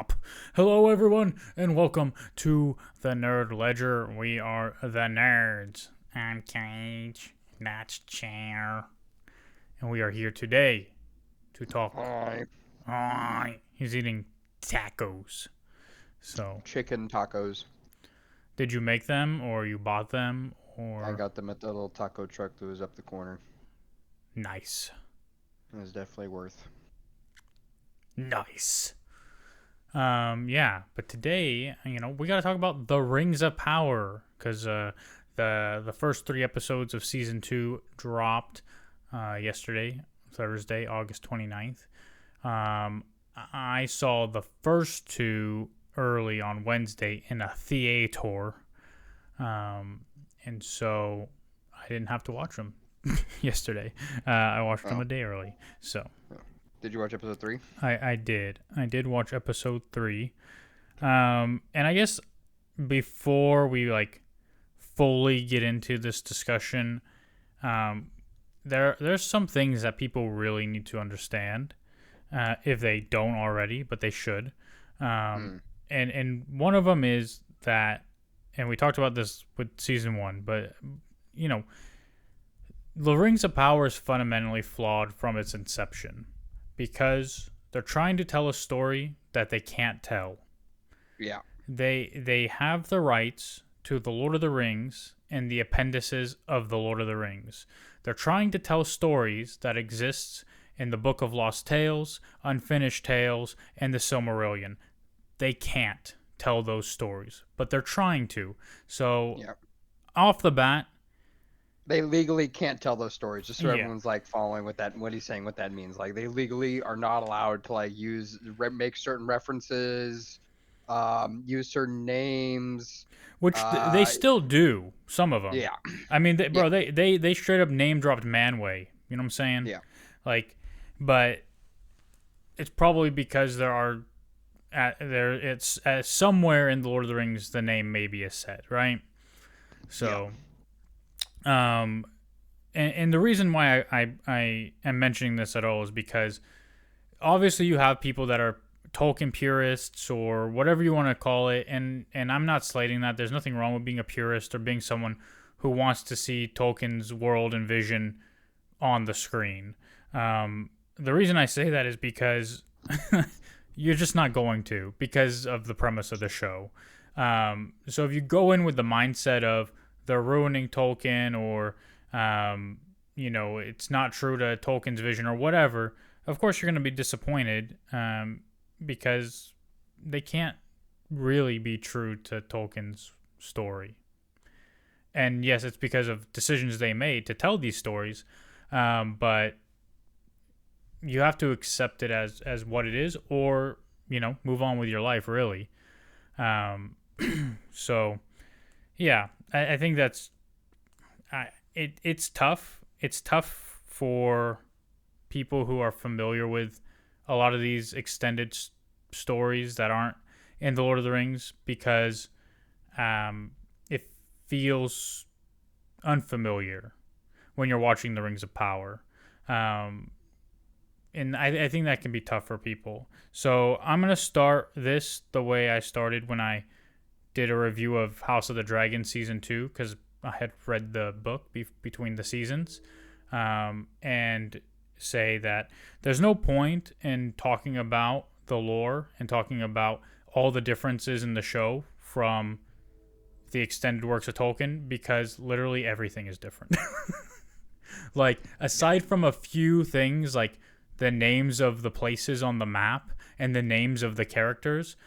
stop. Hello, everyone, and welcome to the Nerd Ledger. We are the nerds. I'm Cage. That's Chair. And we are here today to talk. Hi. He's eating tacos. So, Chicken tacos. did you make them, or you bought them, I or. got them at the little taco truck that was up the corner. Nice. It was definitely worth. Nice. Yeah, but today, we got to talk about the Rings of Power because the first 3 episodes of season 2 dropped yesterday, Thursday, August 29th. I saw the first two early on Wednesday in a theater, and so I didn't have to watch them yesterday. I watched them Oh. a day early, so. Did you watch episode 3? I did. I did watch episode 3. And I guess before we fully get into this discussion, there's some things that people really need to understand, if they don't already, but they should. And one of them is that, and we talked about this with season 1, but you know, the Rings of Power is fundamentally flawed from its inception because they're trying to tell a story that they can't tell. Yeah. They have the rights to the Lord of the Rings and the appendices of the Lord of the Rings. They're trying to tell stories that exists in the Book of Lost Tales, Unfinished Tales, and the Silmarillion. They can't tell those stories, but they're trying to. So, Yeah. off the bat, They legally can't tell those stories, just so yeah. everyone's following what he's saying, what that means. They legally are not allowed to make certain references, use certain names. Which they Uh, still do, some of them. yeah. I mean, Yeah. they straight up name dropped Manway. You know what I'm saying? Yeah. Like, but it's probably because it's somewhere in the Lord of the Rings the name maybe is said, right? So, and the reason why I am mentioning this at all is because obviously you have people that are Tolkien purists or whatever you want to call it, and I'm not slating that. There's nothing wrong with being a purist or being someone who wants to see Tolkien's world and vision on the screen. The reason I say that is because you're just not going to because of the premise of the show. So if you go in with the mindset of they're ruining Tolkien or it's not true to Tolkien's vision or whatever, of course you're going to be disappointed because they can't really be true to Tolkien's story. And yes, it's because of decisions they made to tell these stories, but you have to accept it as what it is, or move on with your life. Really. So, yeah, I think it's tough. It's tough for people who are familiar with a lot of these extended stories that aren't in the Lord of the Rings because it feels unfamiliar when you're watching the Rings of Power. And I think that can be tough for people. So I'm going to start this the way I started when I did a review of House of the Dragon Season 2 because I had read the book between the seasons, and say that there's no point in talking about the lore and talking about all the differences in the show from the extended works of Tolkien because literally everything is different. Aside from a few things like the names of the places on the map and the names of the characters,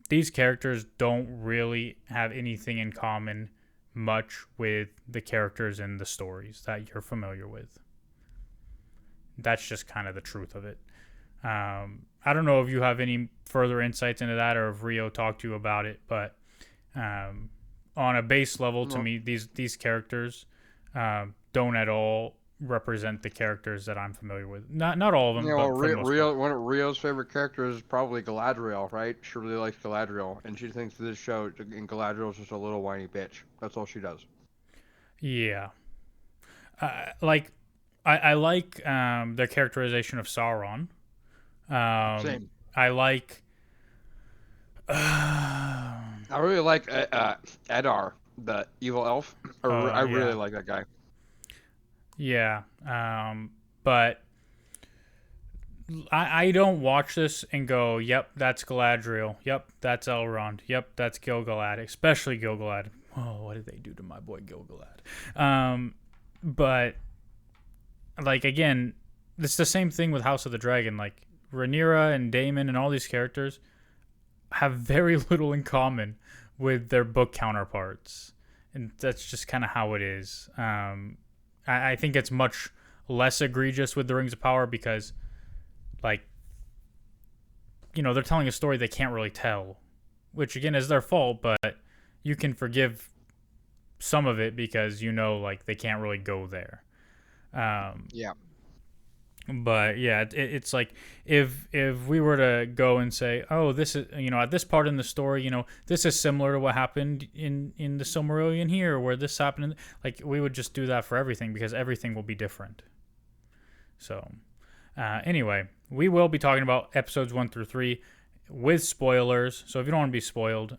these characters don't really have anything in common much with the characters in the stories that you're familiar with. That's just kind of the truth of it. I don't know if you have any further insights into that or if Rio talked to you about it, but on a base level, to me, these characters don't at all represent the characters that I'm familiar with. Not all of them, but for the most part. One of Rio's favorite characters is probably Galadriel, right? She really likes Galadriel, and she thinks this show and Galadriel's just a little whiny bitch. That's all she does. Yeah. I like their characterization of Sauron. Same. I like I really like Edar, the evil elf. I really Yeah. like that guy. Yeah. But I don't watch this and go, yep, that's Galadriel. Yep, that's Elrond. Yep, that's Gilgalad. Especially Gilgalad. Oh, what did they do to my boy Gilgalad? But like again, it's the same thing with House of the Dragon. Like Rhaenyra and Daemon and all these characters have very little in common with their book counterparts, and that's just kind of how it is. I think it's much less egregious with the Rings of Power because, like, they're telling a story they can't really tell, which again is their fault, but you can forgive some of it because like they can't really go there. Yeah. But yeah, it's like if we were to go and say, oh, this is at this part in the story, this is similar to what happened in the Silmarillion here, where this happened, like we would just do that for everything because everything will be different. So anyway, we will be talking about episodes 1 through 3 with spoilers. So if you don't want to be spoiled,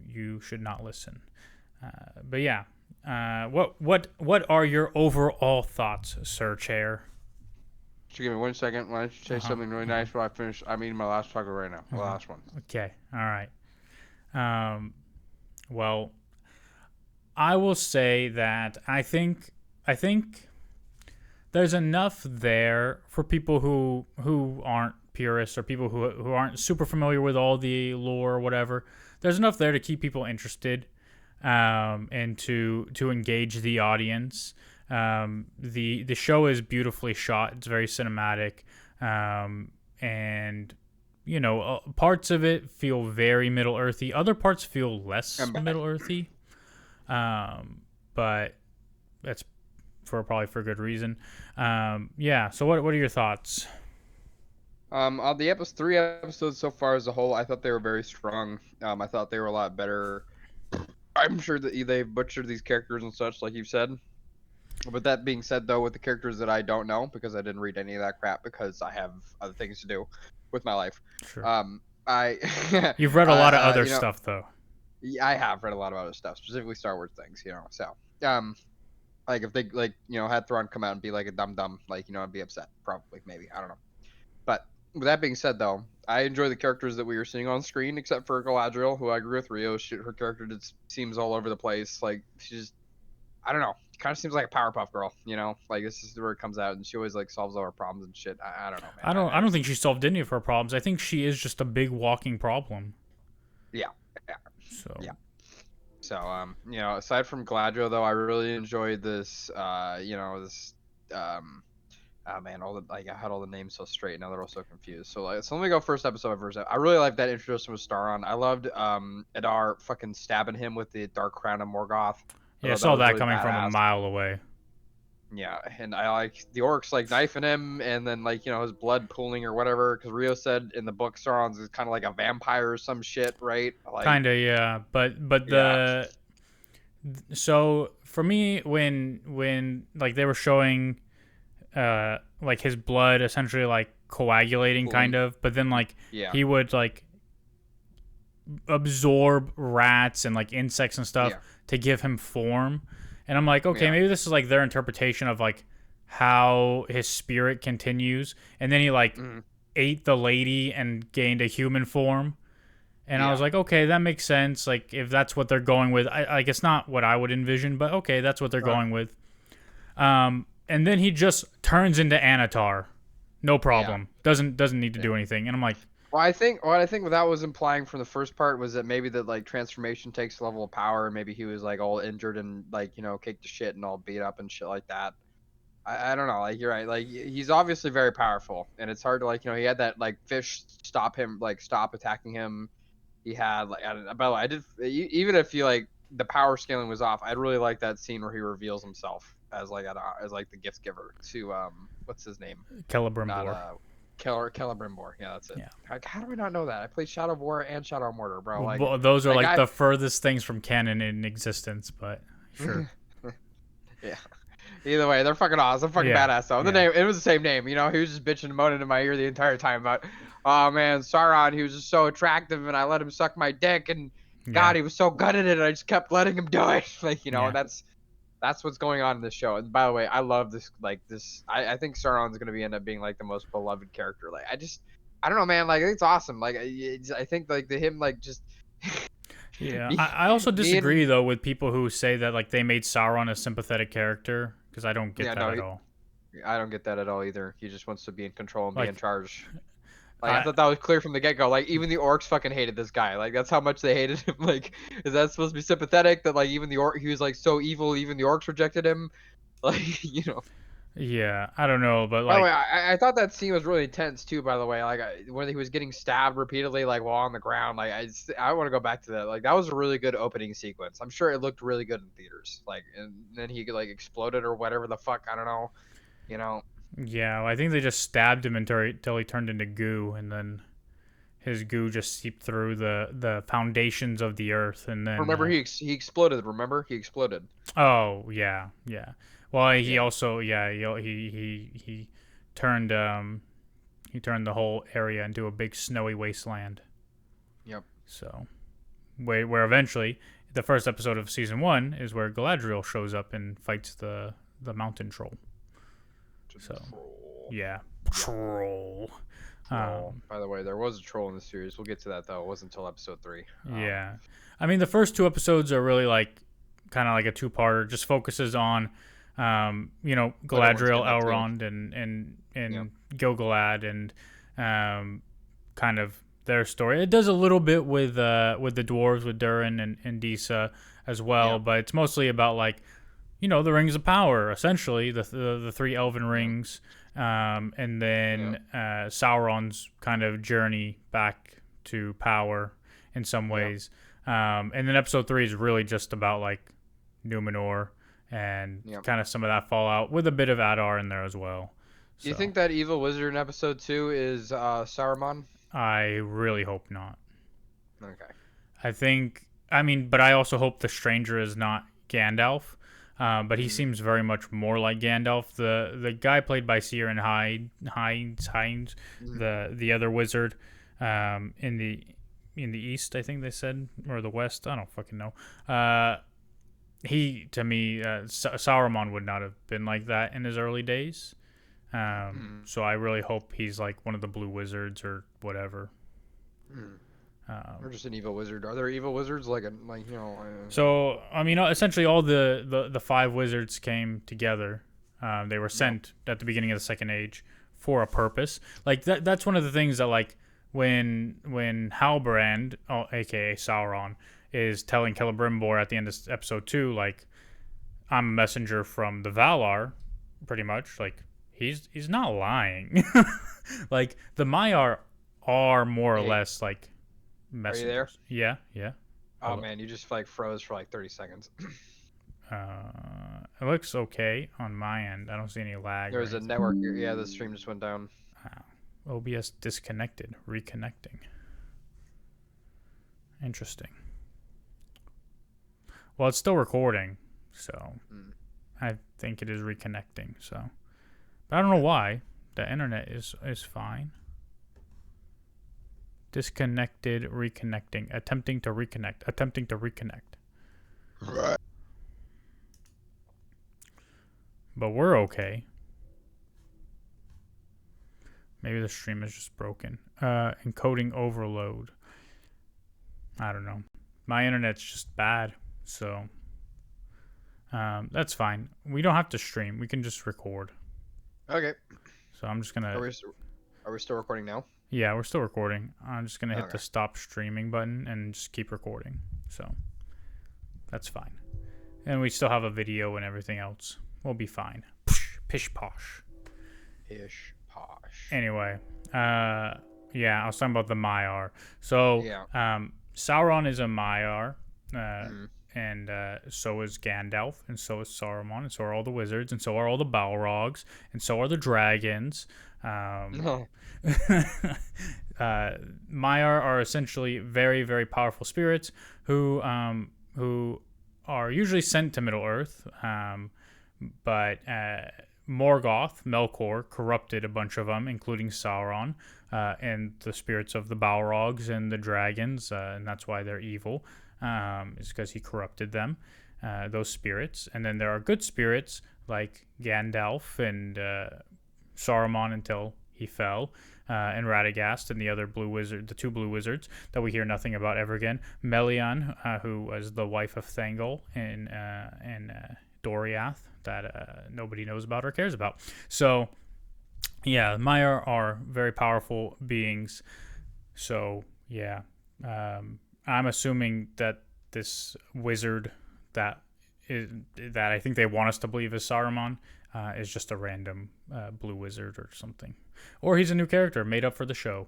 you should not listen. But yeah, what are your overall thoughts, Sir Chair? Just give me 1 second. Why don't you say something really nice while I finish? I'm eating my last taco right now. The last one. Okay. All right. Well, I will say that I think there's enough there for people who aren't purists or people who aren't super familiar with all the lore or whatever. There's enough there to keep people interested, and to engage the audience. The show is beautifully shot. It's very cinematic, and parts of it feel very Middle Earthy. Other parts feel less Middle Earthy, but that's probably for good reason. Yeah. So what are your thoughts? On the 3 episodes so far as a whole, I thought they were very strong. I thought they were a lot better. I'm sure that they butchered these characters and such, like you've said. But that being said, though, with the characters that I don't know, because I didn't read any of that crap because I have other things to do with my life. Sure. You've read a lot of other stuff, though. Yeah, I have read a lot of other stuff, specifically Star Wars things. So like if they had Thrawn come out and be like a dumb, like I'd be upset, probably, maybe, I don't know. But with that being said, though, I enjoy the characters that we were seeing on screen, except for Galadriel, who I agree with Rio. Her character just seems all over the place. Like she's I don't know. Kind of seems like a Powerpuff Girl, Like this is where it comes out, and she always like solves all her problems and shit. I don't know, man. I don't think she solved any of her problems. I think she is just a big walking problem. Yeah. So. Yeah. So aside from Galadriel, though, I really enjoyed this. Oh man, I had all the names so straight, now they're all so confused. So let me go first episode. I really like that introduction with Staron. I loved Adar fucking stabbing him with the Dark Crown of Morgoth. Yeah, I saw that really coming from a mile away. Yeah, and I like the orcs like knifing him, and then his blood pooling or whatever. Because Rio said in the book, Sauron's is kind of like a vampire or some shit, right? Like, kinda, yeah. But yeah. So for me, when like they were showing, like his blood essentially like coagulating, kind of, but then he would like absorb rats and like insects and stuff to give him form. And I'm like, okay, maybe this is like their interpretation of like how his spirit continues. And then he like ate the lady and gained a human form. And I was like, okay, that makes sense. Like if that's what they're going with, I guess not what I would envision, but okay, that's what they're going with. And then he just turns into Anatar, no problem. Doesn't need to do anything. And I'm like, well, I think what that was implying from the first part was that maybe that like transformation takes a level of power, and maybe he was like all injured and like kicked to shit and all beat up and shit like that. I don't know. Like you're right. Like he's obviously very powerful, and it's hard to like he had that like fish stop attacking him. He had like by the way, I did even if you like the power scaling was off, I'd really like that scene where he reveals himself as like the gift giver to what's his name? Celebrimbor. Celebrimbor. Yeah, that's it. Yeah. How do we not know that? I played Shadow of War and Shadow of Mordor, bro. Like well, those are like the furthest things from canon in existence, but sure. Yeah. Either way, they're fucking awesome. Fucking badass though. The name, it was the same name. He was just bitching and moaning in my ear the entire time about oh man, Sauron, he was just so attractive, and I let him suck my dick, and Yeah, God, he was so good at it. I just kept letting him do it. Like, yeah, that's what's going on in this show. And by the way, I love this. Like this, I think Sauron's gonna end up being like the most beloved character. Like I don't know, man. Like I think it's awesome. Like I think like the him like just yeah. me, I also me and disagree though with people who say that like they made Sauron a sympathetic character because I don't get yeah, that no, at all. I don't get that at all either. He just wants to be in control and be in Like, charge. Like I I thought that was clear from the get go. Like even the orcs fucking hated this guy. Like that's how much they hated him. Like is that supposed to be sympathetic? That like even the orc he was like so evil. Even the orcs rejected him. Like yeah, I don't know, but By the like way, I thought that scene was really tense too. By the way, like when he was getting stabbed repeatedly, like while on the ground, like I want to go back to that. Like that was a really good opening sequence. I'm sure it looked really good in theaters. Like and then he like exploded or whatever the fuck. I don't know. You know. yeah, I think they just stabbed him until he turned into goo, and then his goo just seeped through the foundations of the earth, and then Remember he exploded. Remember he exploded. oh yeah, yeah. Well, he Yeah. also yeah he turned he turned the whole area into a big snowy wasteland. Yep. So where eventually the first episode of season 1 is where Galadriel shows up and fights the mountain troll. So Troll. yeah, Yeah. troll. Troll. By the way, there was a troll in the series. We'll get to that though. It wasn't until episode 3. Yeah, I mean the first 2 episodes are really like kind of like a two-parter. Just focuses on, Galadriel, Elrond, and Yep. Gil-galad, and kind of their story. It does a little bit with the dwarves with Durin and Disa as well, Yep. but it's mostly about like, the rings of power, essentially the 3 elven rings, and then Sauron's kind of journey back to power in some ways. And then episode 3 is really just about like Numenor and Yep. kind of some of that fallout with a bit of Adar in there as well. Do you So think that evil wizard in episode 2 is Saruman? I really hope not. Okay. But I also hope the stranger is not Gandalf. But he seems very much more like Gandalf. The guy played by Ciaran Hinds, the other wizard, in the East, I think they said, or the West. I don't fucking know. He, to me, Saruman would not have been like that in his early days. So I really hope he's like one of the blue wizards or whatever. Or just an evil wizard. Are there evil wizards So I mean, essentially, all the 5 wizards came together. They were sent at the beginning of the Second Age for a purpose. Like that's one of the things that like when Halbrand, aka Sauron, is telling Celebrimbor at the end of episode 2, like, I'm a messenger from the Valar, pretty much. Like he's not lying. Like the Maiar are more or less like messengers. Are you there? Yeah, yeah. Oh man, you just like froze for like 30 seconds. It looks okay on my end. I don't see any lag. There was a network. Yeah, the stream just went down. OBS disconnected. Reconnecting. Interesting. Well, it's still recording, so I think it is reconnecting. So, but I don't know why. The internet is fine. Disconnected, reconnecting, attempting to reconnect. Right. But we're okay. Maybe the stream is just broken. Encoding overload. I don't know. My internet's just bad, so that's fine. We don't have to stream. We can just record. Okay. So I'm just gonna. Are we still recording now? Yeah, we're still recording. I'm just gonna hit the stop streaming button and just keep recording. So that's fine. And we still have a video and everything else. We'll be fine. Pish posh. Pish posh. Anyway, I was talking about the Maiar. So Sauron is a Maiar, and so is Gandalf, and so is Saruman, and so are all the wizards, and so are all the Balrogs, and so are the dragons. Maiar are essentially very, very powerful spirits who are usually sent to Middle Earth, but Morgoth, Melkor, corrupted a bunch of them, including Sauron, and the spirits of the Balrogs and the dragons, and that's why they're evil. Is because he corrupted them, those spirits. And then there are good spirits like Gandalf and Saruman until he fell, and Radagast and the other the two blue wizards that we hear nothing about ever again. Melian, who was the wife of Thangol in Doriath, that nobody knows about or cares about. So, yeah, Maiar are very powerful beings. So, yeah, I'm assuming that this wizard that I think they want us to believe is Saruman is just a random blue wizard or something. Or he's a new character made up for the show.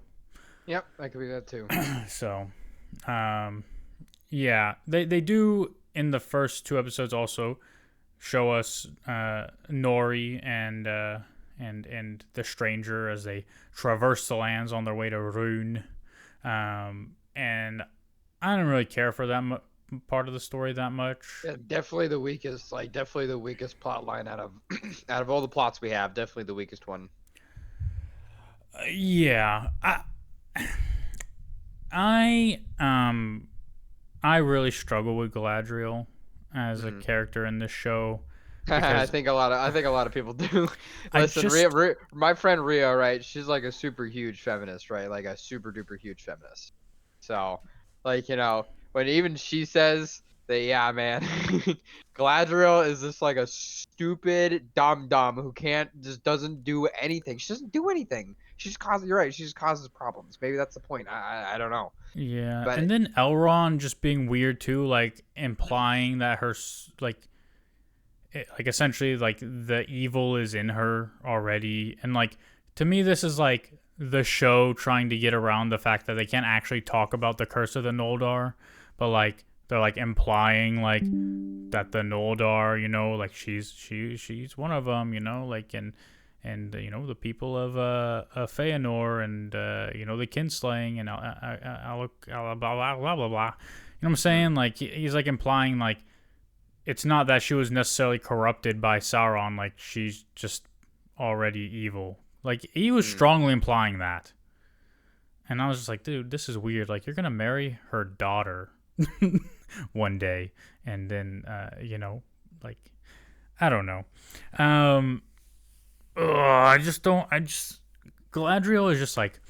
Yep, that could be that too. So, yeah, they do in the first 2 episodes also show us Nori and the stranger as they traverse the lands on their way to Rune. And I don't really care for that part of the story that much. Yeah, definitely the weakest. Definitely the weakest plot line out of out of all the plots we have. Definitely the weakest one. Yeah, I really struggle with Galadriel as a character in this show. I think a lot of people do. Listen, my friend Rio, right? She's like a super huge feminist, right? Like a super duper huge feminist. So, when even she says that, yeah, man, Galadriel is just like a stupid dumb who just doesn't do anything. She doesn't do anything. She just causes. You're right. She just causes problems. Maybe that's the point. I don't know. Yeah, but, and then Elrond just being weird too, like implying that her essentially like the evil is in her already, and like to me this is like the show trying to get around the fact that they can't actually talk about the curse of the Noldor, but like they're like implying like that the Noldor, like she's one of them, like and the people of Feanor and the kinslaying and blah blah blah blah blah. You know what I'm saying? Like he's like implying like it's not that she was necessarily corrupted by Sauron, like she's just already evil. Like he was strongly implying that. And I was just like, dude, this is weird. Like you're going to marry her daughter one day and then like I don't know. Galadriel is just like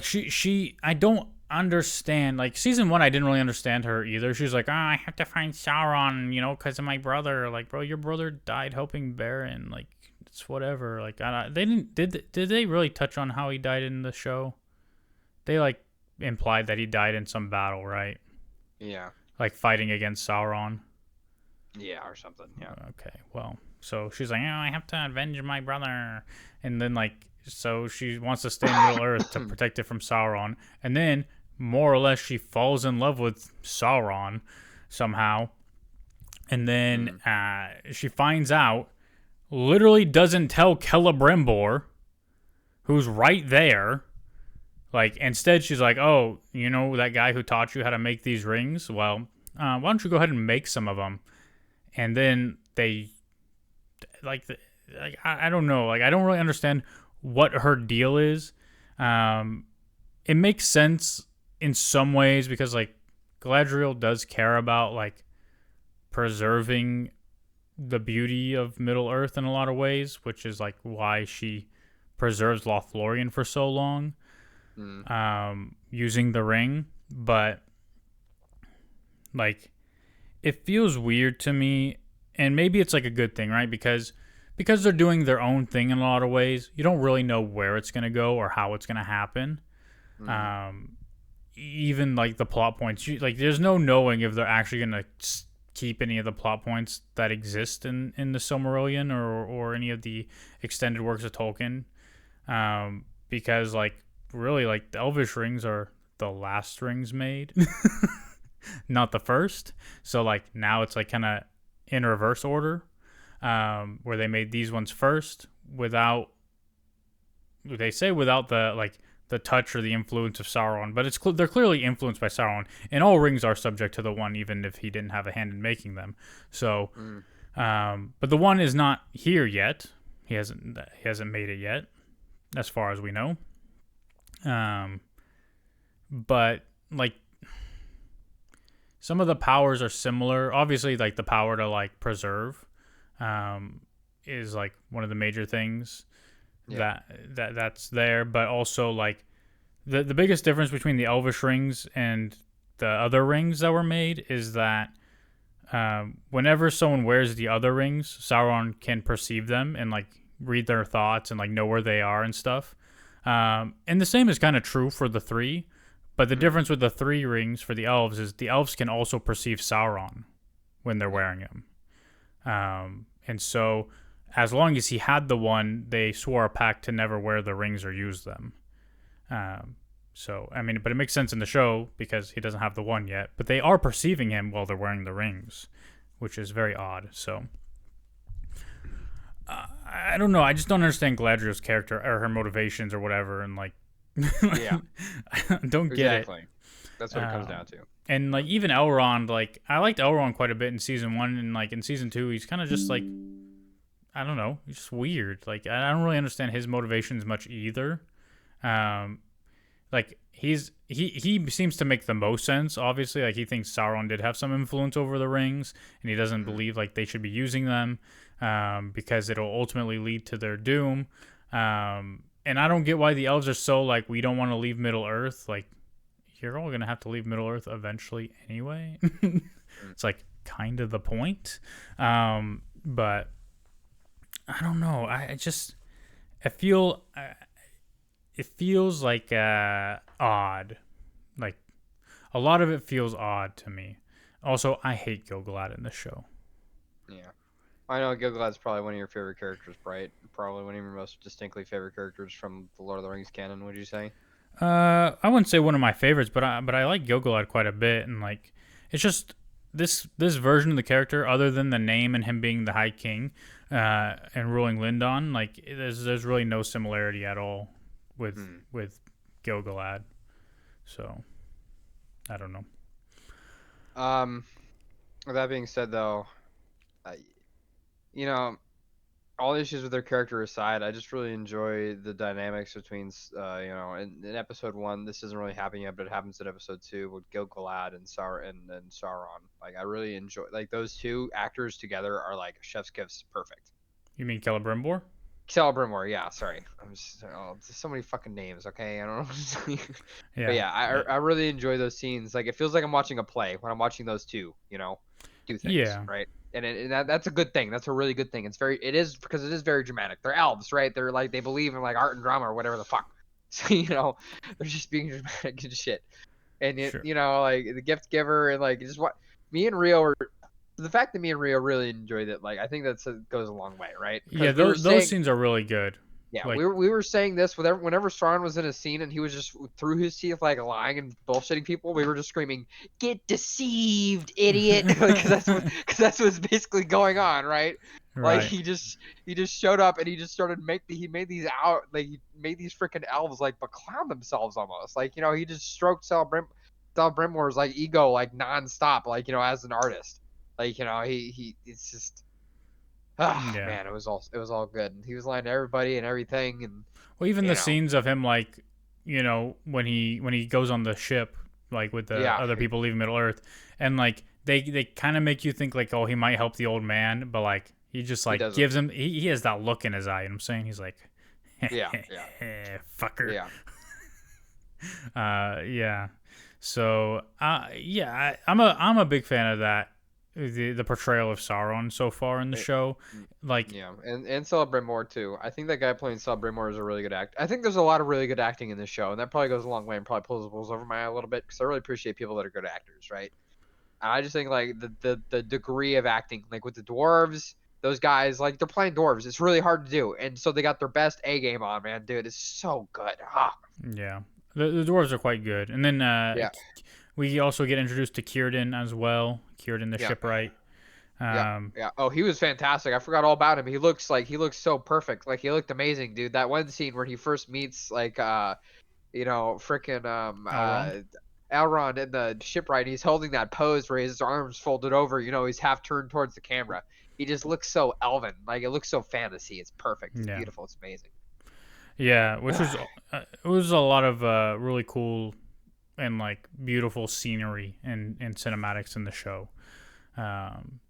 she I don't understand. Like season 1 I didn't really understand her either. She was like, I have to find Sauron, because of my brother. Like, bro, your brother died helping Beren. Like, it's whatever. Like, did they really touch on how he died in the show? They like implied that he died in some battle, right? Yeah, like fighting against Sauron. Yeah, or something. Yeah. Okay, well, so she's like, I have to avenge my brother, and then like, so she wants to stay in Middle Earth to protect it from Sauron, and then more or less she falls in love with Sauron somehow, and then she finds out, literally doesn't tell Celebrimbor, who's right there. Like, instead she's like, oh, that guy who taught you how to make these rings? Well, why don't you go ahead and make some of them? And then they, I don't know. Like, I don't really understand what her deal is. It makes sense in some ways because, like, Galadriel does care about, like, preserving the beauty of Middle Earth in a lot of ways, which is, like, why she preserves Lothlorien for so long, using the ring. But, like, it feels weird to me, and maybe it's, like, a good thing, right? Because they're doing their own thing in a lot of ways, you don't really know where it's going to go or how it's going to happen. Even, like, the plot points, there's no knowing if they're actually going to keep any of the plot points that exist in the Silmarillion or any of the extended works of Tolkien. Because, like, really, like, the Elvish rings are the last rings made, not the first. So, like, now it's, like, kind of in reverse order, where they made these ones first without the, like, the touch or the influence of Sauron, but they're clearly influenced by Sauron, and all rings are subject to the one, even if he didn't have a hand in making them. So, but the one is not here yet. He hasn't made it yet. as far as we know. But like some of the powers are similar. Obviously, like the power to like preserve, is like one of the major things Yeah. that's there. But also like the biggest difference between the Elvish rings and the other rings that were made is that whenever someone wears the other rings, Sauron can perceive them and like read their thoughts and like know where they are and stuff. And the same is kind of true for the three, but the difference with the three rings for the elves is the elves can also perceive Sauron when they're wearing them. And so, as long as he had the one, they swore a pact to never wear the rings or use them. So, I mean, but it makes sense in the show because he doesn't have the one yet. But they are perceiving him while they're wearing the rings, which is very odd. So, I don't know. I just don't understand Galadriel's character or her motivations or whatever. And, like, Yeah. I don't get Exactly. it. That's what it comes down to. And, like, even Elrond, like, I liked Elrond quite a bit in season 1. And, like, in season 2, he's kind of just, like, I don't know. He's just weird. Like, I don't really understand his motivations much either. Like he seems to make the most sense. Obviously, like he thinks Sauron did have some influence over the rings, and he doesn't believe like they should be using them because it'll ultimately lead to their doom. And I don't get why the elves are so like we don't want to leave Middle Earth. Like you're all gonna have to leave Middle Earth eventually anyway. It's like kind of the point. But I don't know. I feel. It feels like odd. Like a lot of it feels odd to me. Also, I hate Gil-galad in this show. Yeah. I know Gil-galad's probably one of your favorite characters, right? Probably one of your most distinctly favorite characters from the Lord of the Rings canon, would you say? I wouldn't say one of my favorites, but I like Gil-galad quite a bit, and like it's just this version of the character, other than the name and him being the High King and ruling Lindon, like there's really no similarity at all with Gil-galad. So I don't know. With that being said, though, you know, all issues with their character aside, I just really enjoy the dynamics between, in episode 1, this isn't really happening yet, but it happens in episode 2 with Gil-galad and Sauron. Like, I really enjoy, like, those two actors together are like chef's kiss perfect. You mean Celebrimbor? Celebrimbor, yeah, sorry. There's so many fucking names, okay? I don't know what to say. Yeah. But yeah, I really enjoy those scenes. Like, it feels like I'm watching a play when I'm watching those two, do things, Yeah. right? And that's a good thing. That's a really good thing. It is because it is very dramatic. They're elves, right? They're like, they believe in like art and drama or whatever the fuck. So, they're just being dramatic and shit. And, Sure. like the gift giver and like just what me and Rio were, the fact that me and Rio really enjoyed it, like I think goes a long way, right? Yeah, those scenes are really good. Yeah, like, we were saying this whenever Sauron was in a scene and he was just through his teeth like lying and bullshitting people, we were just screaming, "Get deceived, idiot!" Because that's what's basically going on, right? right. Like he just showed up and he just started he made these freaking elves like but clown themselves almost, like he just stroked Celebrimbor's like ego like nonstop, like as an artist, like it's just. Oh, Yeah. man, it was all good. He was lying to everybody and everything, and Well, even the scenes of him, like, when he goes on the ship, like with the other people leaving Middle Earth, and like they kind of make you think like, oh, he might help the old man, but like he just like gives him he has that look in his eye. You know what I'm saying? He's like, fucker. Yeah. So I'm a big fan of that. The portrayal of Sauron so far in the show, like and Celebrimbor too. I think that guy playing Celebrimbor is a really good actor. I think there's a lot of really good acting in this show, and that probably goes a long way and probably pulls the bulls over my eye a little bit because I really appreciate people that are good actors, right? And I just think like the degree of acting, like with the dwarves, those guys, like they're playing dwarves. It's really hard to do, and so they got their best A game on, man, dude. It's so good. Yeah, the dwarves are quite good, and then we also get introduced to Círdan as well. Círdan the shipwright. Oh, he was fantastic. I forgot all about him. He looks so perfect. Like he looked amazing, dude. That one scene where he first meets like freaking Elrond in the shipwright. He's holding that pose where his arms folded over. He's half turned towards the camera. He just looks so elven. Like it looks so fantasy. It's perfect. It's beautiful. It's amazing. Yeah, which was it was a lot of really cool and like beautiful scenery and cinematics in the show. Um,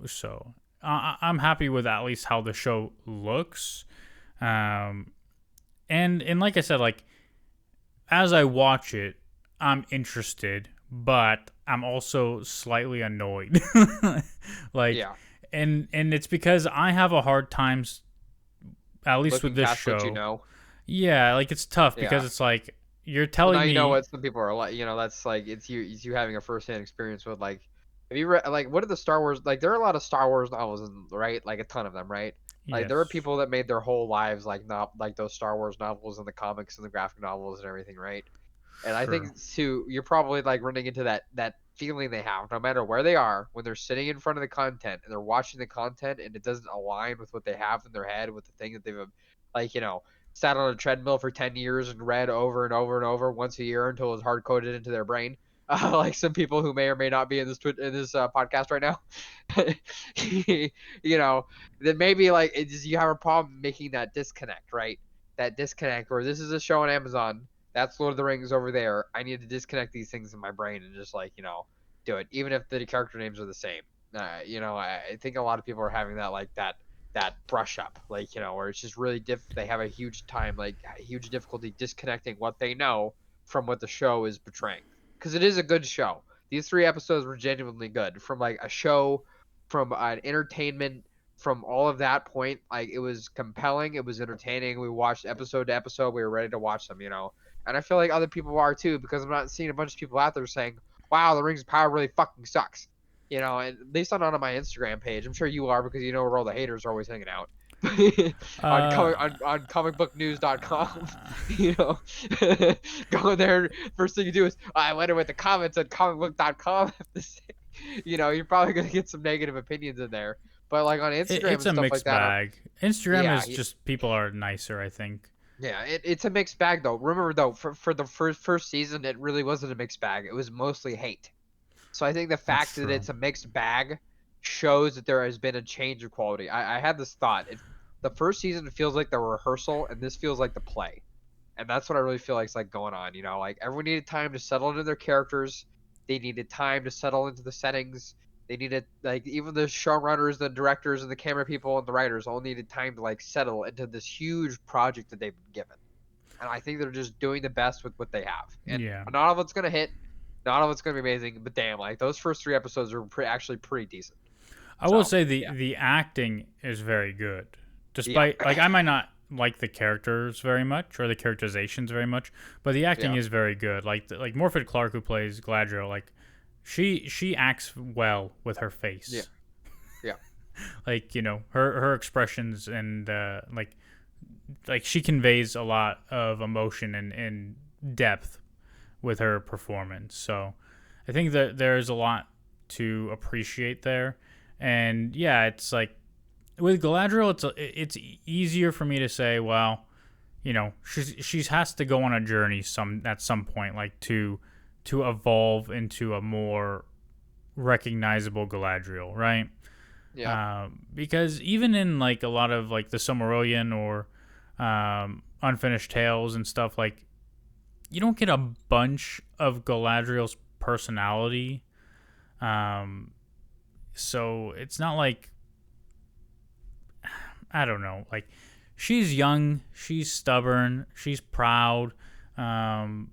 so I'm happy with at least how the show looks. Um, and like I said, like as I watch it, I'm interested, but I'm also slightly annoyed. like, Yeah, and it's because I have a hard time, at least with looking this past what you show. know. Yeah, like it's tough because Yeah. it's like you're Well, now telling you know me. what some people are like. That's like it's you having a firsthand experience with like. Have you read like what are the Star Wars like? There are a lot of Star Wars novels, right? Like a ton of them, right? Like there are Yes, people that made their whole lives like not like those Star Wars novels and the comics and the graphic novels and everything, right? And I sure. think too, you're probably like running into that feeling they have, no matter where they are, when they're sitting in front of the content and they're watching the content and it doesn't align with what they have in their head with the thing that they've like sat on a treadmill for 10 years and read over and over and over once a year until it's hard coded into their brain. Like some people who may or may not be in this podcast right now, then maybe like you have a problem making that disconnect, right? That disconnect, where this is a show on Amazon, that's Lord of the Rings over there. I need to disconnect these things in my brain and just like do it, even if the character names are the same. I think a lot of people are having that brush up, like where it's just really they have a huge time, like a huge difficulty disconnecting what they know from what the show is portraying, because it is a good show. These 3 episodes were genuinely good from like a show, from an entertainment, from all of that point. Like it was compelling, it was entertaining. We watched episode to episode. We were ready to watch them, and I feel like other people are too, because I'm not seeing a bunch of people out there saying, "Wow, the Rings of Power really fucking sucks." And at least not on my Instagram page. I'm sure you are, because you know where all the haters are always hanging out. on Uh, comic on comicbooknews.com, go there. First thing you do is I wonder what the comments on comicbook.com have to say. You're probably gonna get some negative opinions in there, but like on Instagram it's and a stuff like mixed that, bag. Instagram yeah, is just people are nicer, I think. yeah, it's a mixed bag though. Remember though, for the first season, it really wasn't a mixed bag. It was mostly hate. So I think the That's fact that true. it's a mixed bag shows that there has been a change of quality. I had this thought. The first season feels like the rehearsal, and this feels like the play. And that's what I really feel like is like going on. Like everyone needed time to settle into their characters. They needed time to settle into the settings. They needed like even the showrunners, the directors, and the camera people and the writers all needed time to like settle into this huge project that they've been given. And I think they're just doing the best with what they have. And Yeah. not all of it's gonna hit, not all of it's gonna be amazing, but damn, like those first 3 episodes are actually pretty decent. I will So say yeah, the acting is very good. yeah, Despite like I might not like the characters very much or the characterizations very much, but the acting yeah, is very good. Like Morfydd Clark who plays Gladriel, like she acts well with her yeah, face. yeah, Like, her expressions and like she conveys a lot of emotion and depth with her performance. So I think that there's a lot to appreciate there. And yeah, it's like with Galadriel, it's easier for me to say, well, she's has to go on a journey at some point, like to evolve into a more recognizable Galadriel, right? yeah, Because even in like a lot of like the Silmarillion or Unfinished Tales and stuff, like you don't get a bunch of Galadriel's personality. Um, so it's not like I don't know, like she's young, she's stubborn, she's proud. Um,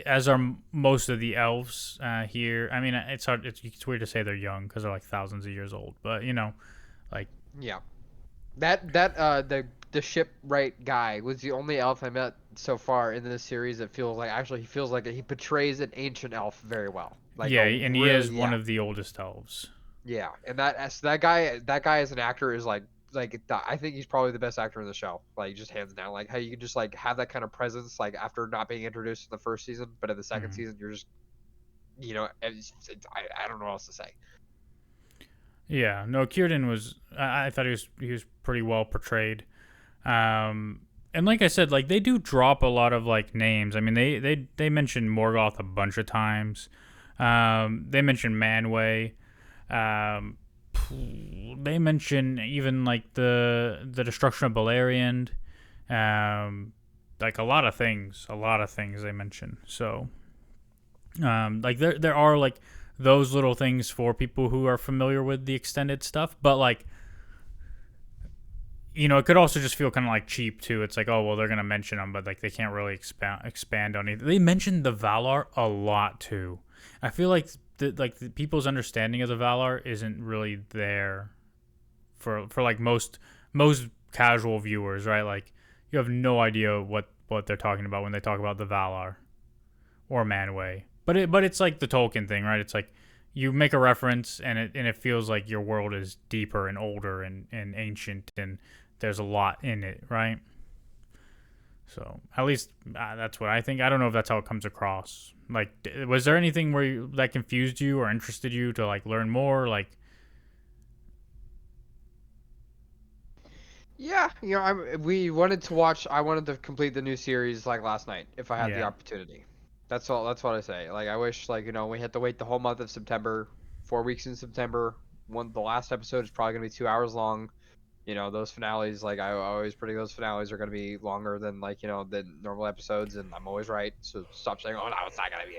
as are most of the elves here. I mean, it's hard. It's weird to say they're young because they're like thousands of years old, but like yeah. The shipwright guy was the only elf I met so far in this series that feels like actually he feels like he portrays an ancient elf very well. Like yeah, a and he really is one of the oldest elves. yeah. And that guy as an actor is I think he's probably the best actor in the show. Like just hands down. Like how you can just like have that kind of presence like after not being introduced in the first season, but in the second Mhm. season you're just I don't know what else to say. Yeah, no, Kieran was. I thought he was pretty well portrayed. And like I said, like they do drop a lot of like names. I mean, they mention Morgoth a bunch of times. They mention Manwë. Um, they mention even like the destruction of Beleriand. Um, like a lot of things they mention. So like there are like those little things for people who are familiar with the extended stuff, but like, you know, it could also just feel kind of like cheap too. It's like, oh well, they're gonna mention them, but like they can't really expand on it. They mentioned the Valar a lot too. I feel like the people's understanding of the Valar isn't really there for like most casual viewers, right? Like you have no idea what they're talking about when they talk about the Valar or Manwë. But it's like the Tolkien thing, right? It's like you make a reference and it feels like your world is deeper and older and ancient, and there's a lot in it, right? So at least that's what I think. I don't know if that's how it comes across. Like, was there anything that confused you or interested you to like learn more? Like, Yeah, we wanted to watch. I wanted to complete the new series like last night if I had the yeah, opportunity. That's all. That's what I say. Like I wish, like we had to wait the whole month of September, 4 weeks in September. The last episode is probably gonna be 2 hours long. Those finales, like I always predict those finales are gonna be longer than than normal episodes, and I'm always right. So stop saying, oh no, it's not gonna be.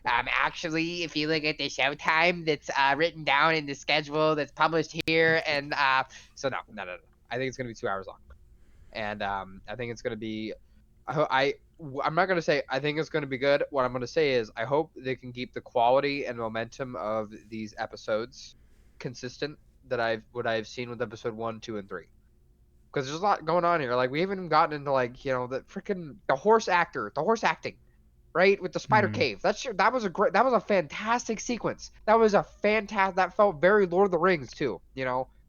Actually, if you look at the showtime that's written down in the schedule that's published here, and so no. I think it's gonna be 2 hours long, and I think it's gonna be. I'm not gonna say I think it's gonna be good. What I'm gonna say is I hope they can keep the quality and momentum of these episodes consistent that I've seen with episode 1, 2, and 3. Because there's a lot going on here. Like we haven't even gotten into like the horse acting, right, with the spider mm, cave. That was a fantastic sequence. That felt very Lord of the Rings too.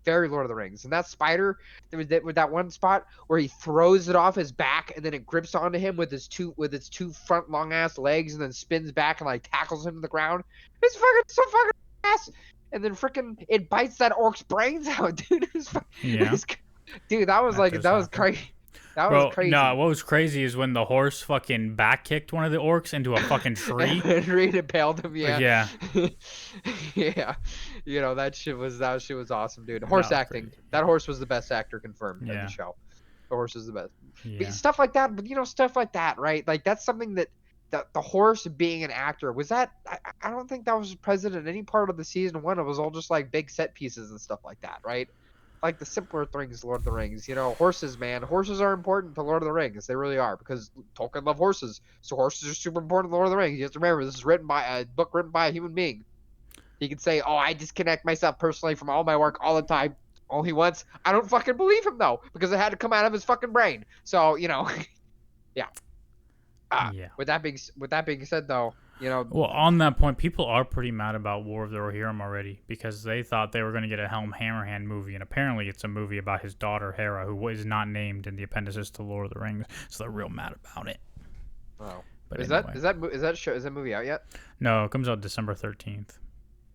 Very Lord of the Rings. And that spider, with that one spot where he throws it off his back and then it grips onto him with its two front long ass legs and then spins back and like tackles him to the ground. It's fucking so fucking ass. And then freaking it bites that orc's brains out, dude. yeah, Dude, that was that like does that was happen. crazy. That was Bro, no, crazy. what was crazy is when the horse fucking back kicked one of the orcs into a fucking tree. And Reed impaled him, yeah. Yeah, Yeah. That shit was awesome, dude. Horse that was acting. crazy. That horse was the best actor confirmed in the Yeah, show. The horse is the best. But yeah. stuff like that, stuff like that, right? Like that's something that the horse being an actor was that I don't think that was present in any part of the season 1. It was all just like big set pieces and stuff like that, right? Like the simpler things, Lord of the Rings. Horses, man. Horses are important to Lord of the Rings. They really are because Tolkien loved horses. So horses are super important to Lord of the Rings. You have to remember this is written by a book written by a human being. He can say, "Oh, I disconnect myself personally from all my work all the time." Only once. I don't fucking believe him though because it had to come out of his fucking brain. So yeah. Yeah. With that being said though, Well, on that point, people are pretty mad about War of the Rohirrim already because they thought they were going to get a Helm Hammerhand movie, and apparently it's a movie about his daughter Hera, who is not named in the appendices to Lord of the Rings. So they're real mad about it. oh, But is anyway, that movie out yet? no, it comes out December 13th.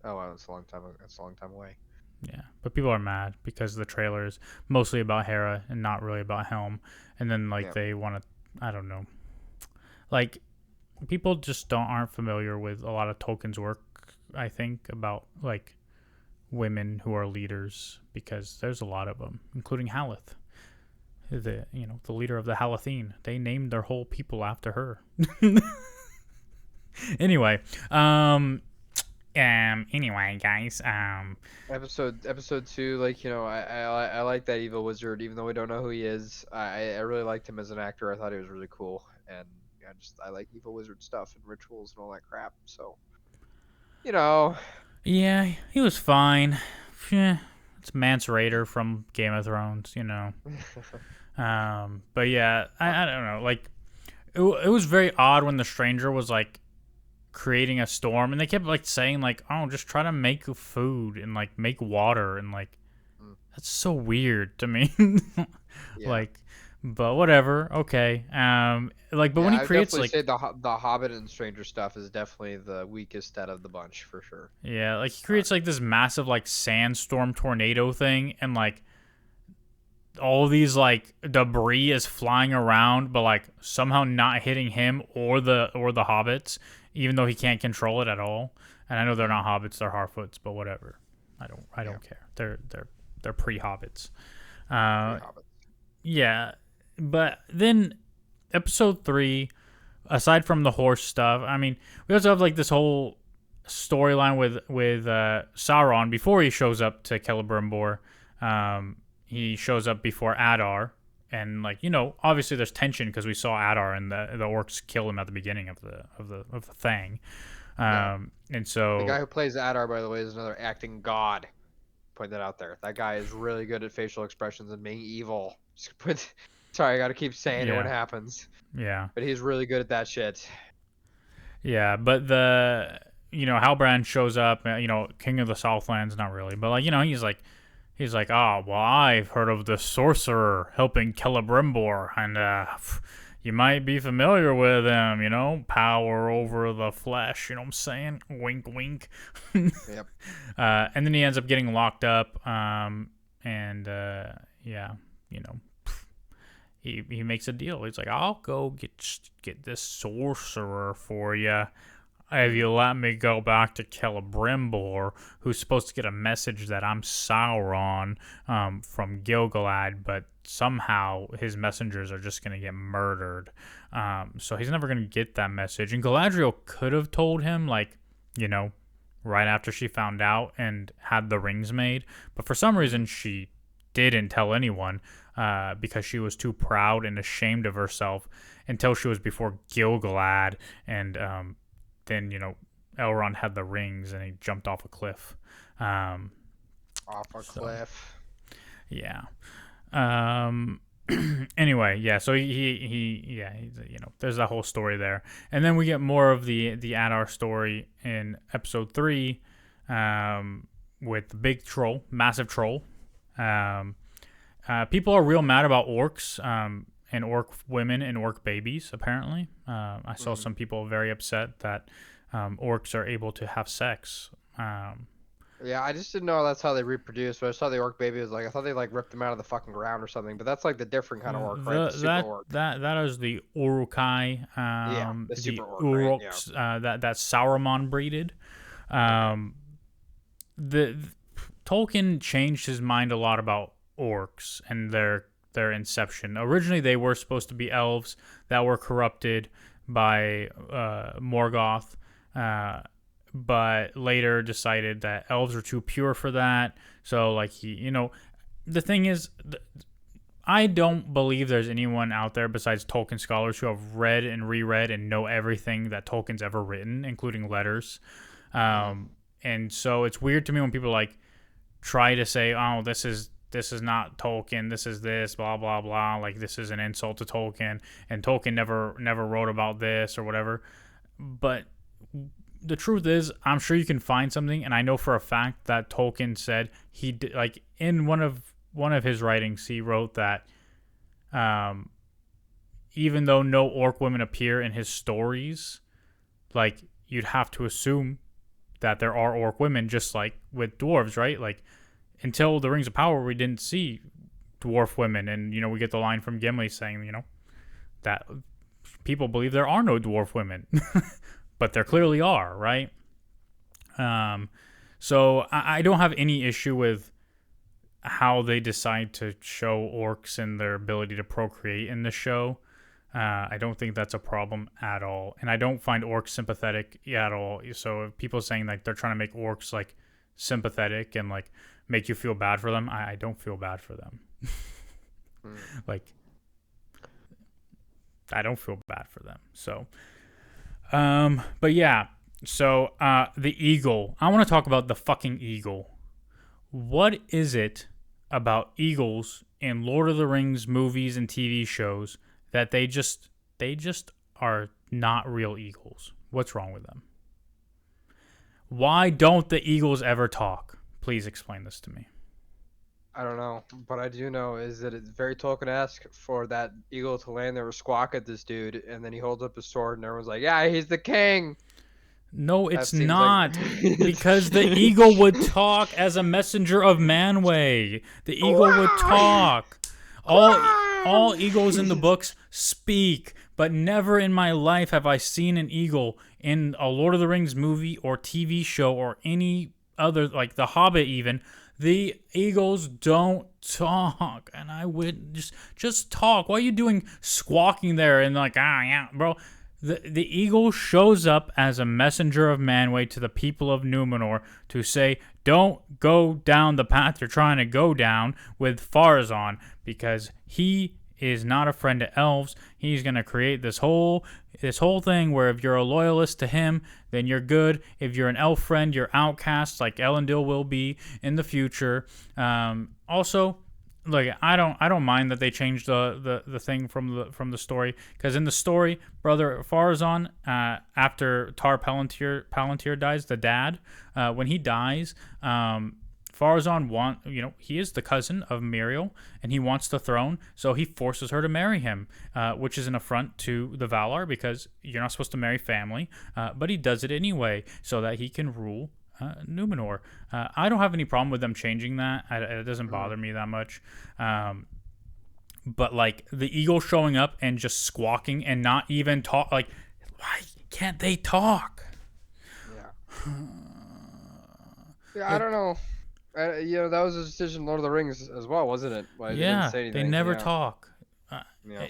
Oh, wow, that's a long time. That's a long time away. Yeah, but people are mad because the trailer is mostly about Hera and not really about Helm, and then like Yeah. they want to, I don't know, like people just aren't familiar with a lot of Tolkien's work. I think about like women who are leaders because there's a lot of them, including Haleth, the leader of the Halathine. They named their whole people after her. Anyway, anyway, guys, Episode 2, like I like that evil wizard, even though we don't know who he is. I really liked him as an actor. I thought he was really cool, and I like evil wizard stuff and rituals and all that crap. So you know, yeah, he was fine. Yeah, it's Mance Rayder from Game of Thrones. But yeah, I don't know. Like, it was very odd when the stranger was like creating a storm, and they kept like saying like, "Oh, just try to make food and like make water," and like Mm, that's so weird to me. yeah, Like, but whatever. Okay. Like, but yeah. when he I would creates definitely like, say the Hobbit and Stranger stuff is definitely the weakest out of the bunch for sure. yeah, like he Uh, creates like this massive like sandstorm tornado thing, and like all these like debris is flying around, but like somehow not hitting him or the hobbits, even though he can't control it at all. And I know they're not hobbits; they're Harfoots, but whatever. I yeah, don't care. They're pre hobbits. three Uh, Hobbits. yeah, but then episode 3, aside from the horse stuff, I mean, we also have like this whole storyline with Sauron before he shows up to Celebrimbor. He shows up before Adar, and like, you know, obviously there's tension because we saw Adar and the orcs kill him at the beginning of the thing. And so the guy who plays Adar, by the way, is another acting god. Point that out there. That guy is really good at facial expressions and being evil. Sorry, I got to keep saying it when it happens. Yeah. But he's really good at that shit. Yeah, but Halbrand shows up, you know, King of the Southlands, not really, but like, you know, he's like, oh, well, I've heard of the sorcerer helping Celebrimbor, and you might be familiar with him, you know, power over the flesh, you know what I'm saying? Wink, wink. Yep. And then he ends up getting locked up, yeah, you know, he makes a deal. He's like, I'll go get this sorcerer for you if you let me go back to Celebrimbor, who's supposed to get a message that I'm Sauron from Gil-galad, but somehow his messengers are just going to get murdered. So he's never going to get that message. And Galadriel could have told him, like, you know, right after she found out and had the rings made. But for some reason, she didn't tell anyone because she was too proud and ashamed of herself until she was before Gil-galad. And then, you know, Elrond had the rings and he jumped off a cliff. Off a cliff. Yeah. Anyway, yeah. So he's, you know, there's that whole story there, and then we get more of the Adar story in episode 3, with the big troll, massive troll. People are real mad about orcs, and orc women and orc babies, apparently. I saw some people very upset that orcs are able to have sex. Yeah, I just didn't know that's how they reproduce. But I saw the orc baby, was like, I thought they like ripped them out of the fucking ground or something. But that's like the different kind of orc, right? The super orc. That is the Uruk-hai. The super orc, Uruks, right? Yeah. That Sauron breeded. The Tolkien changed his mind a lot about orcs and their inception. Originally, they were supposed to be elves that were corrupted by Morgoth, but later decided that elves are too pure for that. So, like, the thing is, I don't believe there's anyone out there besides Tolkien scholars who have read and reread and know everything that Tolkien's ever written, including letters. And so it's weird to me when people like try to say, oh, this is not Tolkien, this is this, blah, blah, blah, like this is an insult to Tolkien, and Tolkien never wrote about this or whatever. But the truth is, I'm sure you can find something, and I know for a fact that Tolkien said he did, like in one of his writings, he wrote that even though no orc women appear in his stories, like you'd have to assume that there are orc women, just like with dwarves, right? Like until the Rings of Power, we didn't see dwarf women, and we get the line from Gimli saying, that people believe there are no dwarf women. But there clearly are, right? So I don't have any issue with how they decide to show orcs and their ability to procreate in the show. I don't think that's a problem at all. And I don't find orcs sympathetic at all. So if people saying like they're trying to make orcs like sympathetic and like make you feel bad for them, I don't feel bad for them. Like, I don't feel bad for them. So... but yeah, so, the eagle. I want to talk about the fucking eagle. What is it about eagles in Lord of the Rings movies and TV shows that they just are not real eagles? What's wrong with them? Why don't the eagles ever talk? Please explain this to me. I don't know, but I do know is that it's very Tolkien-esque for that eagle to land there and squawk at this dude, and then he holds up his sword, and everyone's like, "Yeah, he's the king." No, it's not, because the eagle would talk as a messenger of Manwë. The eagle would talk. All eagles in the books speak, but never in my life have I seen an eagle in a Lord of the Rings movie or TV show or any other, like The Hobbit even, The Eagles don't talk, and I would just talk. Why are you doing squawking there and like yeah, bro? The Eagle shows up as a messenger of Manwë to the people of Numenor to say, don't go down the path you're trying to go down with Farazan, because he is not a friend to elves. He's going to create this whole thing where if you're a loyalist to him, then you're good. If you're an elf friend, you're outcast, like Elendil will be in the future. Also, look, I don't mind that they changed the thing from the story, because in the story, brother Farazan, after Tar Palantir dies, the dad, when he dies, Farazan he is the cousin of Miriel, and he wants the throne, so he forces her to marry him, which is an affront to the Valar, because you're not supposed to marry family, but he does it anyway so that he can rule Numenor. I don't have any problem with them changing that. It doesn't bother me that much. But like the Eagle showing up and just squawking and not even talk, like, why can't they talk? Yeah. Yeah, I don't know. That was a decision in Lord of the Rings as well, wasn't it? Like, Yeah, they never talk.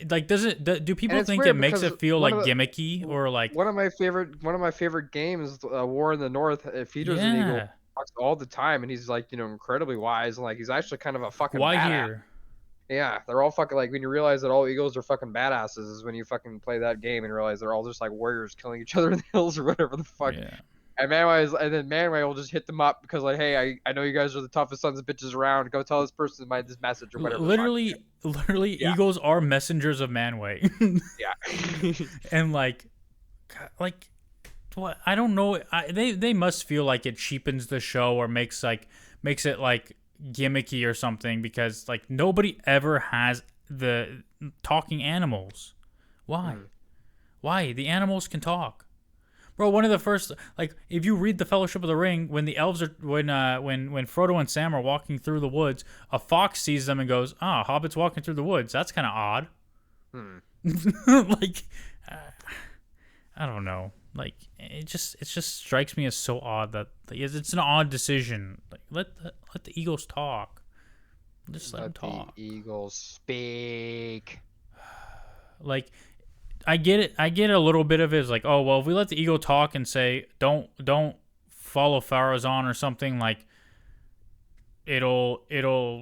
Like, do people think it makes it feel like gimmicky or like one of my favorite games, War in the North? Features an eagle, talks all the time, and he's like incredibly wise, and like he's actually kind of a fucking why badass. here? Yeah, they're all fucking like, when you realize that all eagles are fucking badasses is when you fucking play that game and realize they're all just like warriors killing each other in the hills or whatever the fuck. Yeah. And Manwë will just hit them up because like, hey, I know you guys are the toughest sons of bitches around. Go tell this person this message or whatever. Literally, yeah. Eagles are messengers of Manwë. Yeah. And like, what? I don't know. They must feel like it cheapens the show or makes it like gimmicky or something, because like nobody ever has the talking animals. Why? Why? The animals can talk. Bro, one of the first, like, if you read the Fellowship of the Ring, when the elves are, when Frodo and Sam are walking through the woods, a fox sees them and goes, hobbits walking through the woods. That's kind of odd. Like, I don't know. Like, it just strikes me as so odd that it's an odd decision. Like, let the Eagles talk. Just let them talk. The Eagles speak. Like, I get it. I get a little bit of it. It's like, oh well, if we let the eagle talk and say don't follow Farazan or something, like it'll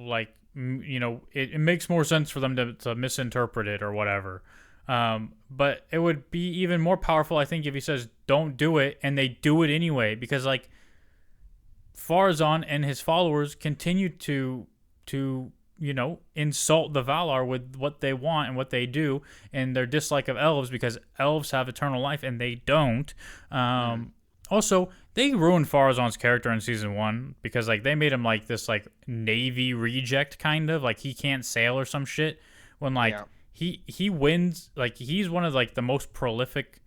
like it makes more sense for them to misinterpret it or whatever. But it would be even more powerful, I think, if he says don't do it and they do it anyway, because like Farazan and his followers continue to insult the Valar with what they want and what they do and their dislike of elves, because elves have eternal life and they don't. Also, they ruined Farazan's character in season 1 because like they made him like this like Navy reject, kind of like he can't sail or some shit, when like he wins, like he's one of like the most prolific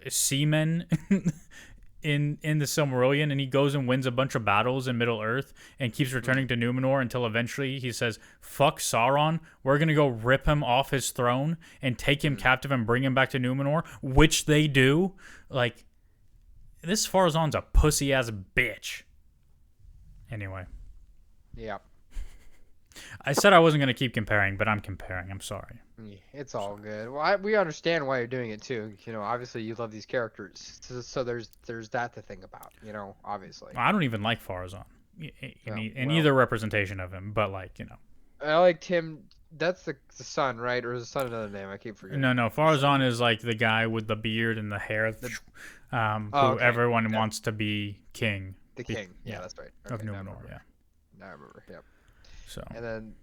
seamen in the Silmarillion, and he goes and wins a bunch of battles in Middle Earth and keeps returning to Numenor until eventually he says, fuck Sauron, we're gonna go rip him off his throne and take him captive and bring him back to Numenor, which they do. Like, this Farazan's a pussy ass bitch. Anyway. Yeah. I said I wasn't gonna keep comparing, but I'm comparing. I'm sorry. It's all good. Well, we understand why you're doing it too. Obviously you love these characters, so there's that to think about. Obviously. I don't even like Farazan in either representation of him, but like I liked him. That's the son, right? Or is the son another name? I keep forgetting. No. Farazan is like the guy with the beard and the hair, who everyone wants to be king. The king. Yeah, that's right. Okay, of Numenor. Yeah. Now I remember. Yep. So. And then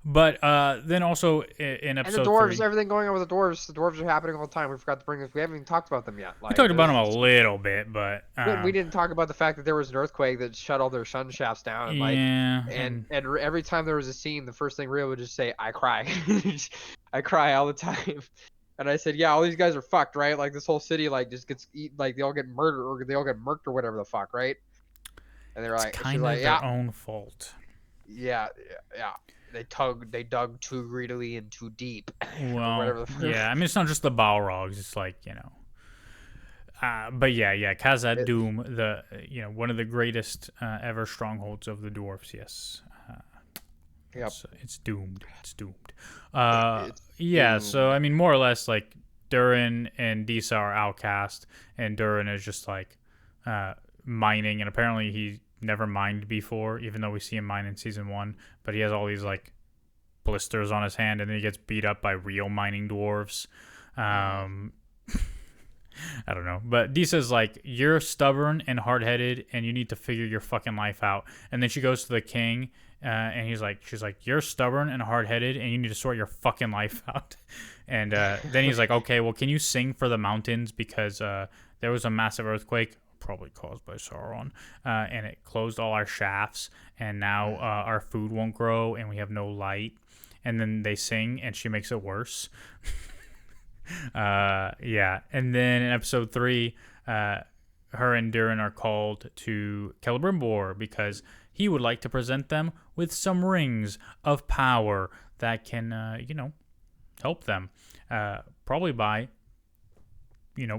but then also in episode and the dwarves, 3, everything going on with the dwarves are happening all the time. We forgot to bring this. We haven't even talked about them yet. We talked about them a little bit, but we didn't talk about the fact that there was an earthquake that shut all their sun shafts down. And and every time there was a scene, the first thing Rio would just say, "I cry, I cry all the time." And I said, "Yeah, all these guys are fucked, right? Like this whole city, like just gets like they all get murdered or they all get murked or whatever the fuck, right?" And they're like, kind of their own fault. Yeah. They dug too greedily and too deep. Well, yeah. I mean, it's not just the Balrogs. It's like But yeah, Khazad It, Doom, the one of the greatest ever strongholds of the dwarves. Yes, yep. it's doomed. It's doomed. It's Yeah. So doomed. I mean, more or less, like Durin and Disa are outcast, and Durin is just like mining, and apparently he never mined before, even though we see him mine in season 1. But he has all these like blisters on his hand, and then he gets beat up by real mining dwarves. Um, I don't know. But Dee says, like, you're stubborn and hard-headed, and you need to figure your fucking life out. And then she goes to the king, and she's like, you're stubborn and hard-headed, and you need to sort your fucking life out. And then he's like, okay, well, can you sing for the mountains? Because there was a massive earthquake, probably caused by Sauron, and it closed all our shafts, and now our food won't grow, and we have no light. And then they sing, and she makes it worse. Yeah. And then in episode 3, her and Durin are called to Celebrimbor because he would like to present them with some rings of power that can, help them. Probably by,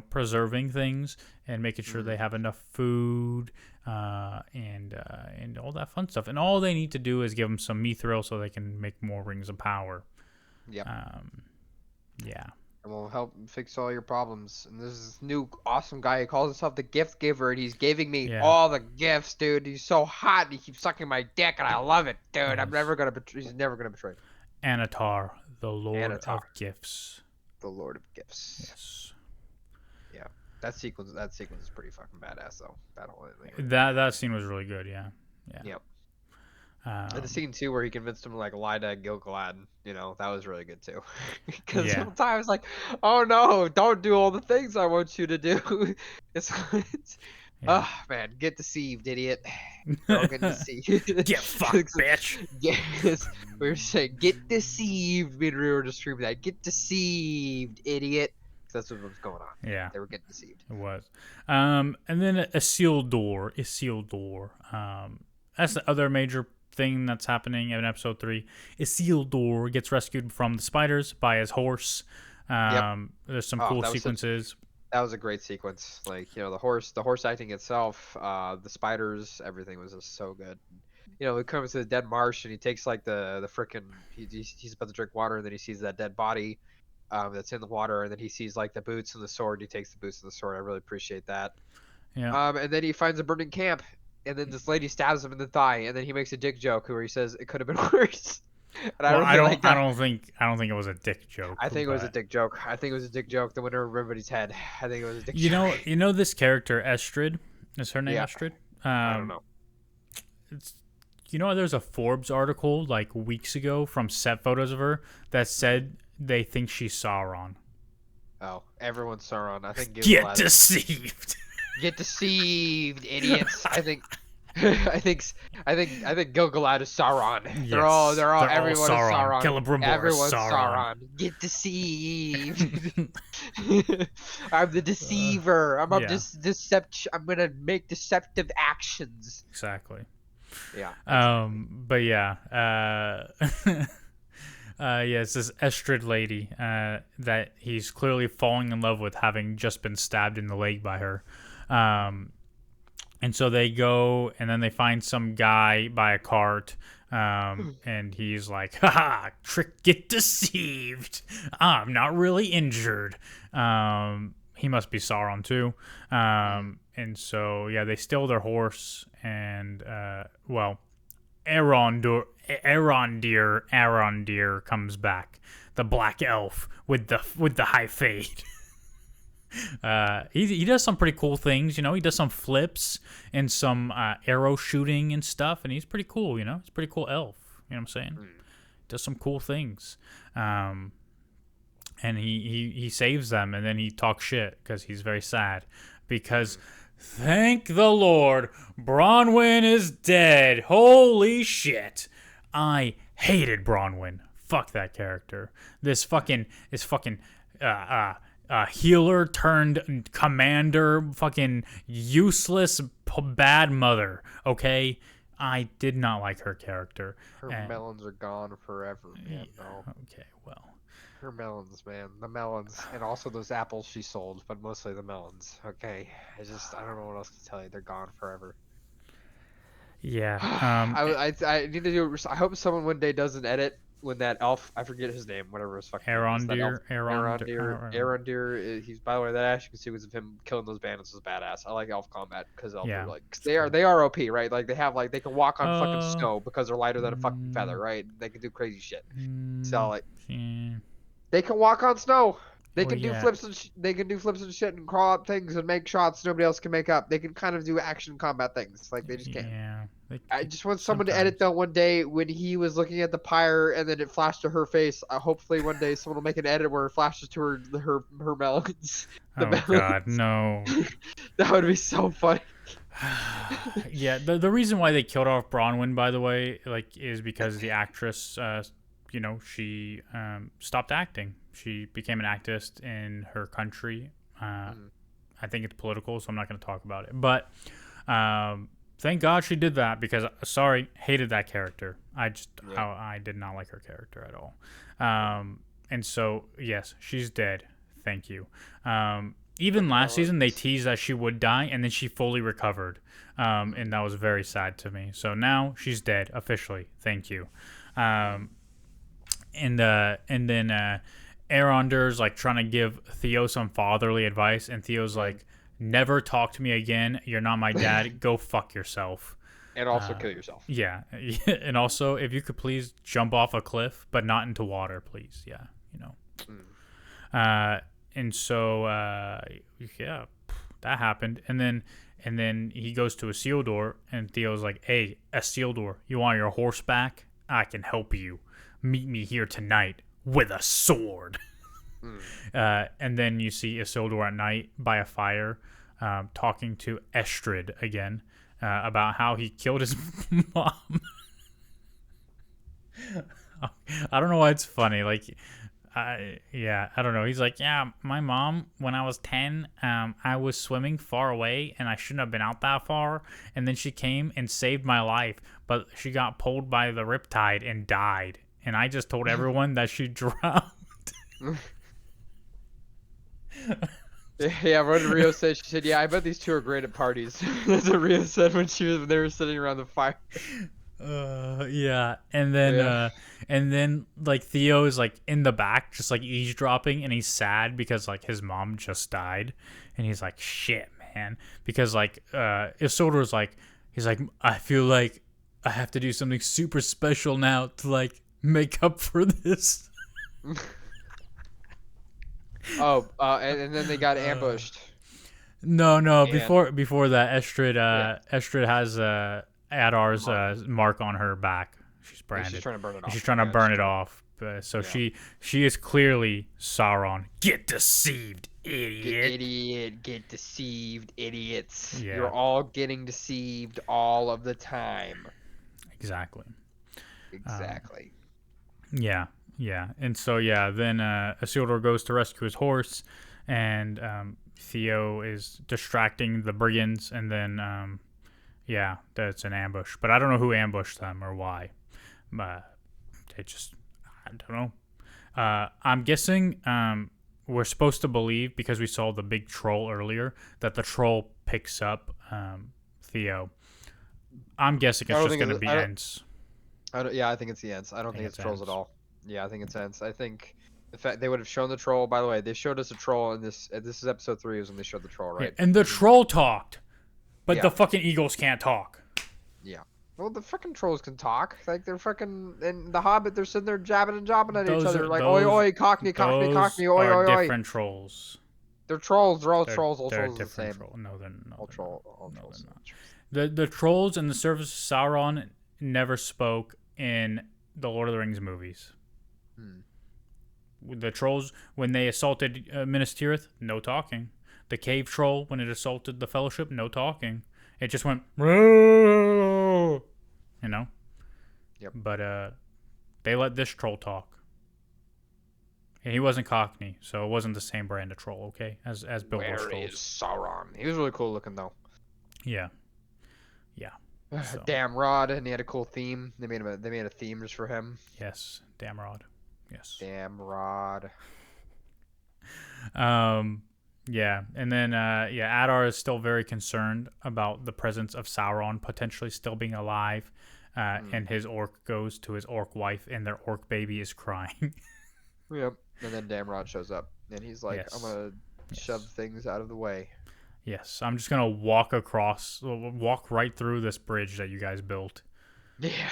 preserving things and making sure they have enough food, and all that fun stuff. And all they need to do is give them some mithril so they can make more rings of power. Yep. Yeah. And we'll help fix all your problems. And there's this new awesome guy. He calls himself the gift giver, and he's giving me all the gifts, dude. He's so hot, and he keeps sucking my dick, and I love it, dude. Yes. I'm never gonna betray. He's never gonna betray. Anatar, the Lord of Gifts. The Lord of Gifts. Yes. Yeah. That sequence is pretty fucking badass, though. That whole thing. That scene was really good. Yeah. Yep. And the scene too where he convinced him to like lie to Gil-galad, that was really good too. Because the whole time I was like, "Oh no, don't do all the things I want you to do." Oh man, get deceived, idiot. Girl, get deceived. Get fucked, bitch. Yes, we were saying, "Get deceived." Me and Rui were just screaming that. Get deceived, idiot. That's what was going on. Yeah, they were getting deceived. It was. And then Isildur. That's the other major thing that's happening in episode 3. Isildur gets rescued from the spiders by his horse. There's some cool sequences. That was a great sequence. Like, the horse acting itself, the spiders, everything was just so good. He comes to the dead marsh, and he takes like the frickin' he's about to drink water, and then he sees that dead body that's in the water, and then he sees like the boots and the sword. He takes the boots and the sword. I really appreciate that. Yeah. And then he finds a burning camp, and then this lady stabs him in the thigh, and then he makes a dick joke where he says it could have been worse. And I don't think it was a dick joke. I think it was a dick joke. The winner of everybody's head. I think it was a dick joke. You know this character Estrid? Is her name Estrid? I don't know. There's a Forbes article like weeks ago from set photos of her that said they think she's Sauron. Oh, everyone's Sauron. I think get deceived. Get deceived, idiots. I think Gil-galad is Sauron. Yes, they're all everyone Sauron. is Sauron. Celebrimbor Everyone's Sauron. Get deceived. I'm the deceiver. I'm gonna make deceptive actions. Exactly. Yeah. But yeah. It's this Estrid lady that he's clearly falling in love with, having just been stabbed in the leg by her. And so they go, and then they find some guy by a cart, and he's like, haha, get deceived. I'm not really injured. He must be Sauron too. And so, they steal their horse, and, Arondir comes back, the black elf with the high fade. He does some pretty cool things, he does some flips and some arrow shooting and stuff, and he's pretty cool, he's a pretty cool elf, what I'm saying? Does some cool things. And he saves them, and then he talks shit because he's very sad because thank the Lord, Bronwyn is dead. Holy shit. I hated Bronwyn. Fuck that character. This fucking healer turned commander, fucking useless bad mother. Okay, I did not like her character. Her melons are gone forever. Yeah, no. Okay, well, Her melons, man, the melons, and also those apples she sold, but mostly the melons. Okay, I don't know what else to tell you. They're gone forever. Yeah. I need to do. I hope someone one day does an edit when that elf. I forget his name. Whatever his fucking name is. That elf. Arondir. He's, by the way, that action sequence of him killing those bandits was badass. I like elf combat because elf are like, cause they are OP, right? Like they have like they can walk on fucking snow because they're lighter than a fucking feather, right? They can do crazy shit. So like they can walk on snow. They can do flips and they can do flips and shit and crawl up things and make shots nobody else can make up. They can kind of do action combat things like they just can't. Yeah. I just want someone to edit though one day when he was looking at the pyre and then it flashed to her face. Hopefully one day someone will make an edit where it flashes to her melons. God, no. That would be so funny. Yeah, the reason why they killed off Bronwyn, by the way, like, is because the actress, she stopped acting. She became an activist in her country. I think it's political, so I'm not going to talk about it. But thank God she did that because, hated that character. I did not like her character at all. And so, yes, she's dead. Thank you. Even last season, they teased that she would die, and then she fully recovered. And that was very sad to me. So now she's dead, officially. Thank you. And then Arondir's like trying to give Theo some fatherly advice, and Theo's like, never talk to me again. You're not my dad. Go fuck yourself. And also kill yourself. Yeah. And also, if you could please jump off a cliff, but not into water, please. Yeah, and so, that happened. And then he goes to Isildur, and Theo's like, hey, Isildur, you want your horse back? I can help you. Meet me here tonight with a sword. And then you see Isildur at night by a fire, talking to Estrid again about how he killed his mom. I don't know why it's funny. Like, I don't know. He's like, yeah, my mom, when I was 10, I was swimming far away and I shouldn't have been out that far. And then she came and saved my life, but she got pulled by the riptide and died. And I just told everyone that she drowned. Yeah, what did Rio say? She said, yeah, I bet these two are great at parties. That's what Rio said when they were sitting around the fire. Yeah, and then like Theo is like in the back just like eavesdropping, and he's sad because like his mom just died, and he's like, shit, man, because like Isildur's like, he's like, I feel like I have to do something super special now to like make up for this. And then they got ambushed. No, before that, Estrid has Adar's mark on her back. She's branded. She's trying to burn it off. She's trying to burn it off. She is clearly Sauron. Get deceived, idiot. Get deceived, idiots. Yeah. You're all getting deceived all of the time. Exactly. Yeah. And so, then Isildur goes to rescue his horse, and Theo is distracting the brigands, and then, that's an ambush. But I don't know who ambushed them or why. I don't know. I'm guessing we're supposed to believe, because we saw the big troll earlier, that the troll picks up Theo. I'm guessing it's just going to be Ents. I think it's the Ents. I don't think it's trolls at all. Yeah, I think it's Ents. I think the fact they would have shown the troll. By the way, they showed us a troll in this. This is episode 3, is when they showed the troll, right? Yeah, and the troll talked, but the fucking eagles can't talk. Yeah. Well, the fucking trolls can talk. Like they're fucking in the Hobbit. They're sitting there jabbing and jobbing at each other, like oi oi, cockney, oi oi oi. Different trolls. They're trolls. They're all trolls. All trolls are the same. No, they're not. All trolls. The trolls and the surface of Sauron never spoke in the Lord of the Rings movies. The trolls, when they assaulted Minas Tirith, no talking. The cave troll, when it assaulted the Fellowship, no talking. It just went, you know? Yep. But they let this troll talk. And he wasn't Cockney, so it wasn't the same brand of troll, okay? As Bilbo's trolls. Where is Sauron? He was really cool looking, though. Yeah. So. Damn Rod, and he had a cool theme. They made a theme just for him. Yes, Damn Rod. Yes. Damn Rod. Yeah, and then Adar is still very concerned about the presence of Sauron potentially still being alive, and his orc goes to his orc wife, and their orc baby is crying. Yep. And then Damrod shows up, and he's like, "I'm Yes. gonna shove Yes. things out of the way." Yes. I'm just gonna walk right through this bridge that you guys built. Yeah.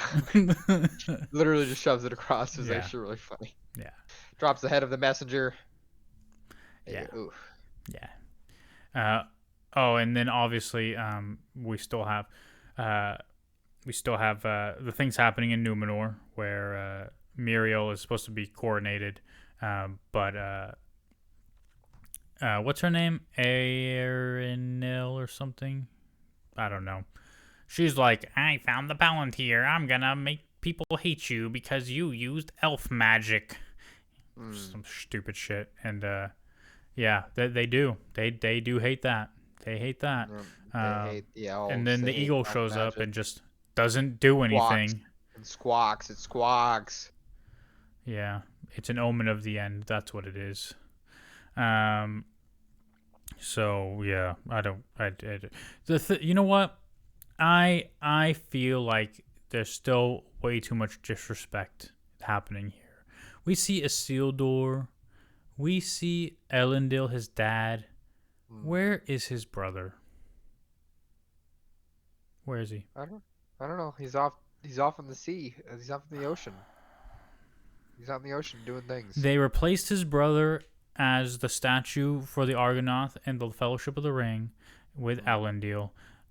Literally just shoves it across. Is Yeah. actually really funny. Yeah. Drops the head of the messenger. Yeah. Ooh. Yeah. Oh, and then obviously, we still have, the things happening in Numenor where Muriel is supposed to be coronated, but what's her name? Arinil or something? I don't know. She's like, I found the Palantir. I'm gonna make people hate you because you used elf magic. Some stupid shit. And yeah, they do. They do hate that. They hate that. They hate the elves. And then they the hate eagle elf shows up magic. and just doesn't do Squawks anything. and squawks. It squawks. Yeah, it's an omen of the end. That's what it is. So yeah, you know what? I feel like there's still way too much disrespect happening here. We see Isildur. We see Elendil, his dad. Where is his brother? Where is he? I don't know. He's off. He's off in the sea. He's off in the ocean. He's out in the ocean doing things. They replaced his brother as the statue for the Argonath and the Fellowship of the Ring with Elendil.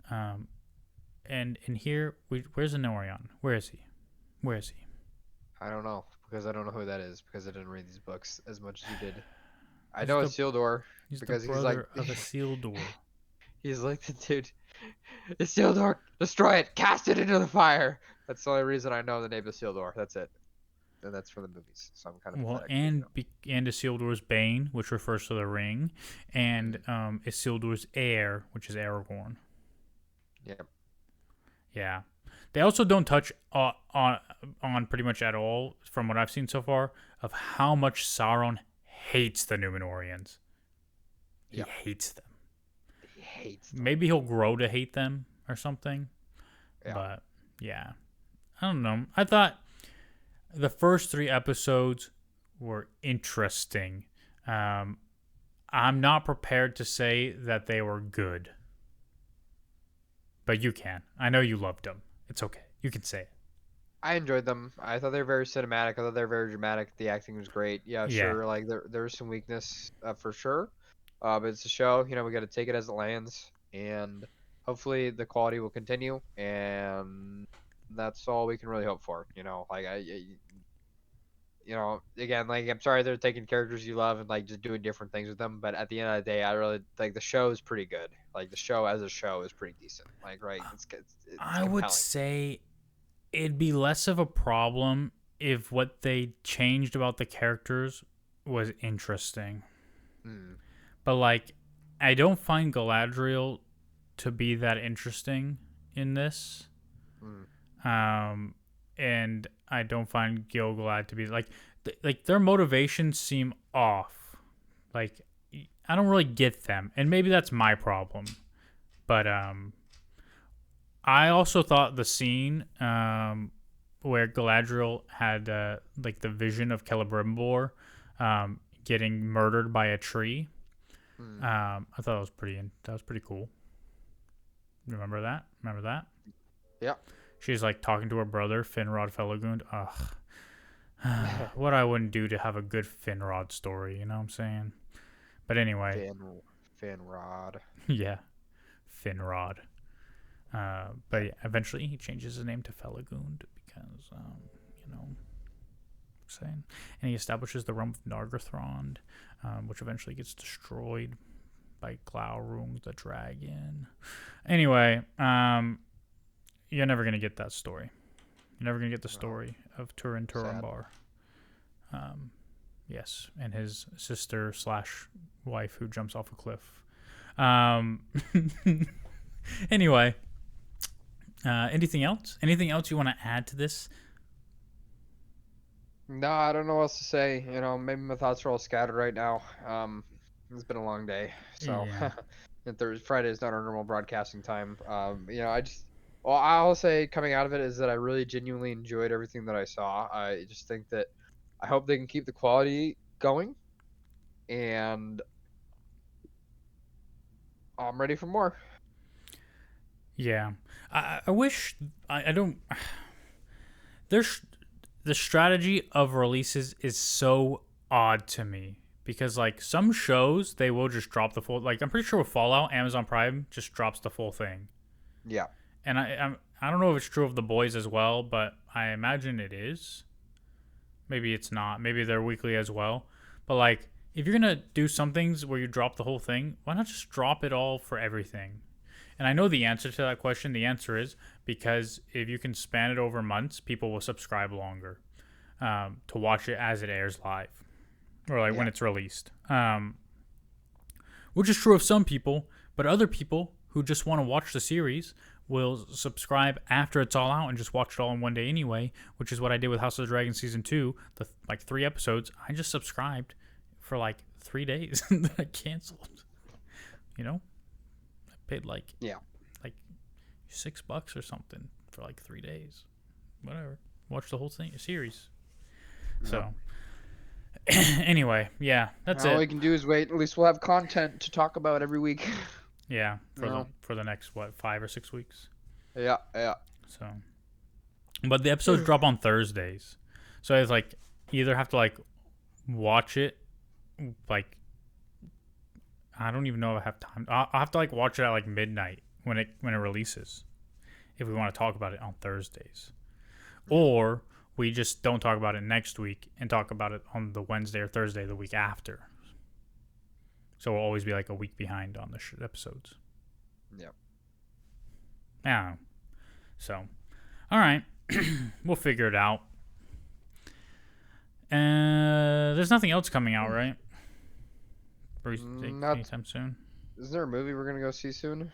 And in here, where's Anorion? Where is he? Where is he? I don't know because I don't know who that is because I didn't read these books as much as you did. I He's know the- Isildur He's because the he's like brother of Isildur. he's like the dude. Isildur, destroy it, cast it into the fire. That's the only reason I know the name Isildur. That's it, and that's from the movies. So I'm kind of Well, pathetic, and Isildur's Bane, which refers to the ring, and Isildur's heir, which is Aragorn. Yep. Yeah, they also don't touch on pretty much at all, from what I've seen so far, of how much Sauron hates the Númenóreans. He hates them. He hates them. Maybe he'll grow to hate them or something. Yeah. But yeah, I don't know. I thought the first 3 episodes were interesting. I'm not prepared to say that they were good. But you can. I know you loved them. It's okay. You can say it. I enjoyed them. I thought they were very cinematic. I thought they were very dramatic. The acting was great. Yeah, sure. Like there was some weakness for sure. But it's a show. You know, we got to take it as it lands, and hopefully the quality will continue. And that's all we can really hope for. You know, like you know, again, like I'm sorry they're taking characters you love and like just doing different things with them. But at the end of the day, I really like the show is pretty good. Like the show as a show is pretty decent. Like right, it's I would say it'd be less of a problem if what they changed about the characters was interesting. But like, I don't find Galadriel to be that interesting in this. And I don't find Gil-galad to be like their motivations seem off. Like I don't really get them, and maybe that's my problem. But I also thought the scene where Galadriel had like the vision of Celebrimbor getting murdered by a tree. I thought that was pretty cool. Remember that? Yeah. She's like talking to her brother, Finrod Felagund. Ugh. What I wouldn't do to have a good Finrod story, you know what I'm saying? But anyway. Finrod. Yeah. Finrod. But yeah, eventually he changes his name to Felagund because, you know, I'm saying. And he establishes the realm of Nargothrond, which eventually gets destroyed by Glaurung the dragon. Anyway, you're never going to get that story. You're never going to get the story of Turin Turambar. Yes, and his sister / wife who jumps off a cliff. Anyway, anything else? Anything else you want to add to this? No, I don't know what else to say. Maybe my thoughts are all scattered right now. It's been a long day, so Yeah. and Thursday, Friday is not our normal broadcasting time. Well, I'll say coming out of it is that I really genuinely enjoyed everything that I saw. I just think that I hope they can keep the quality going, and I'm ready for more. Yeah. I wish I don't. There's the strategy of releases is so odd to me because like some shows they will just drop the full, like I'm pretty sure with Fallout Amazon Prime just drops the full thing. Yeah, And I don't know if it's true of The Boys as well, but I imagine it is. Maybe it's not. Maybe they're weekly as well. But like if you're going to do some things where you drop the whole thing, why not just drop it all for everything? And I know the answer to that question. The answer is because if you can span it over months, people will subscribe longer to watch it as it airs live or like when yeah, it's released. Which is true of some people, but other people who just want to watch the series will subscribe after it's all out and just watch it all in one day anyway, which is what I did with House of the Dragon season 2, the like 3 episodes. I just subscribed for like 3 days and then I canceled. You know? I paid yeah. like $6 or something for like 3 days. Whatever. Watch the whole thing, series. Yeah. So anyway, yeah, that's All it. we can do is wait. At least we'll have content to talk about every week. Yeah, you know. for the next what 5 or 6 weeks. Yeah, yeah. So, but the episodes drop on Thursdays, so it's like you either have to like watch it, like I don't even know if I have time. I'll have to like watch it at like midnight when it releases, if we want to talk about it on Thursdays, or we just don't talk about it next week and talk about it on the Wednesday or Thursday the week after. So we'll always be like a week behind on the episodes. Yeah. Yeah. So, all right, we'll figure it out. There's nothing else coming out, right? Not. Anytime soon. Is there a movie we're gonna go see soon?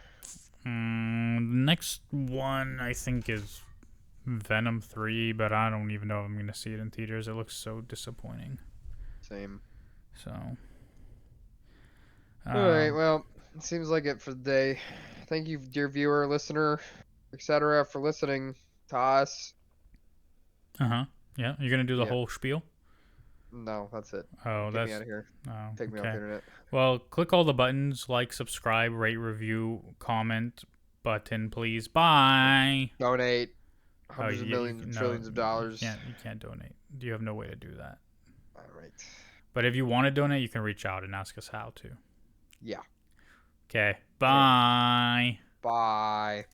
Next one I think is Venom 3, but I don't even know if I'm gonna see it in theaters. It looks so disappointing. Same. So, All right. Well, it seems like it for the day. Thank you, dear viewer, listener, etc., for listening to us. yeah, you're gonna do the Yeah. whole spiel. No, that's it. Oh, Get me that's out of here. oh, Take me off okay. the internet. Well, click all the buttons, like, subscribe, rate, review, comment button, please. Bye. Donate Oh, hundreds of millions, no, trillions of dollars. you can't donate. You have no way to do that. All right. But if you want to donate, you can reach out and ask us how to. Yeah. Okay. Bye. Bye.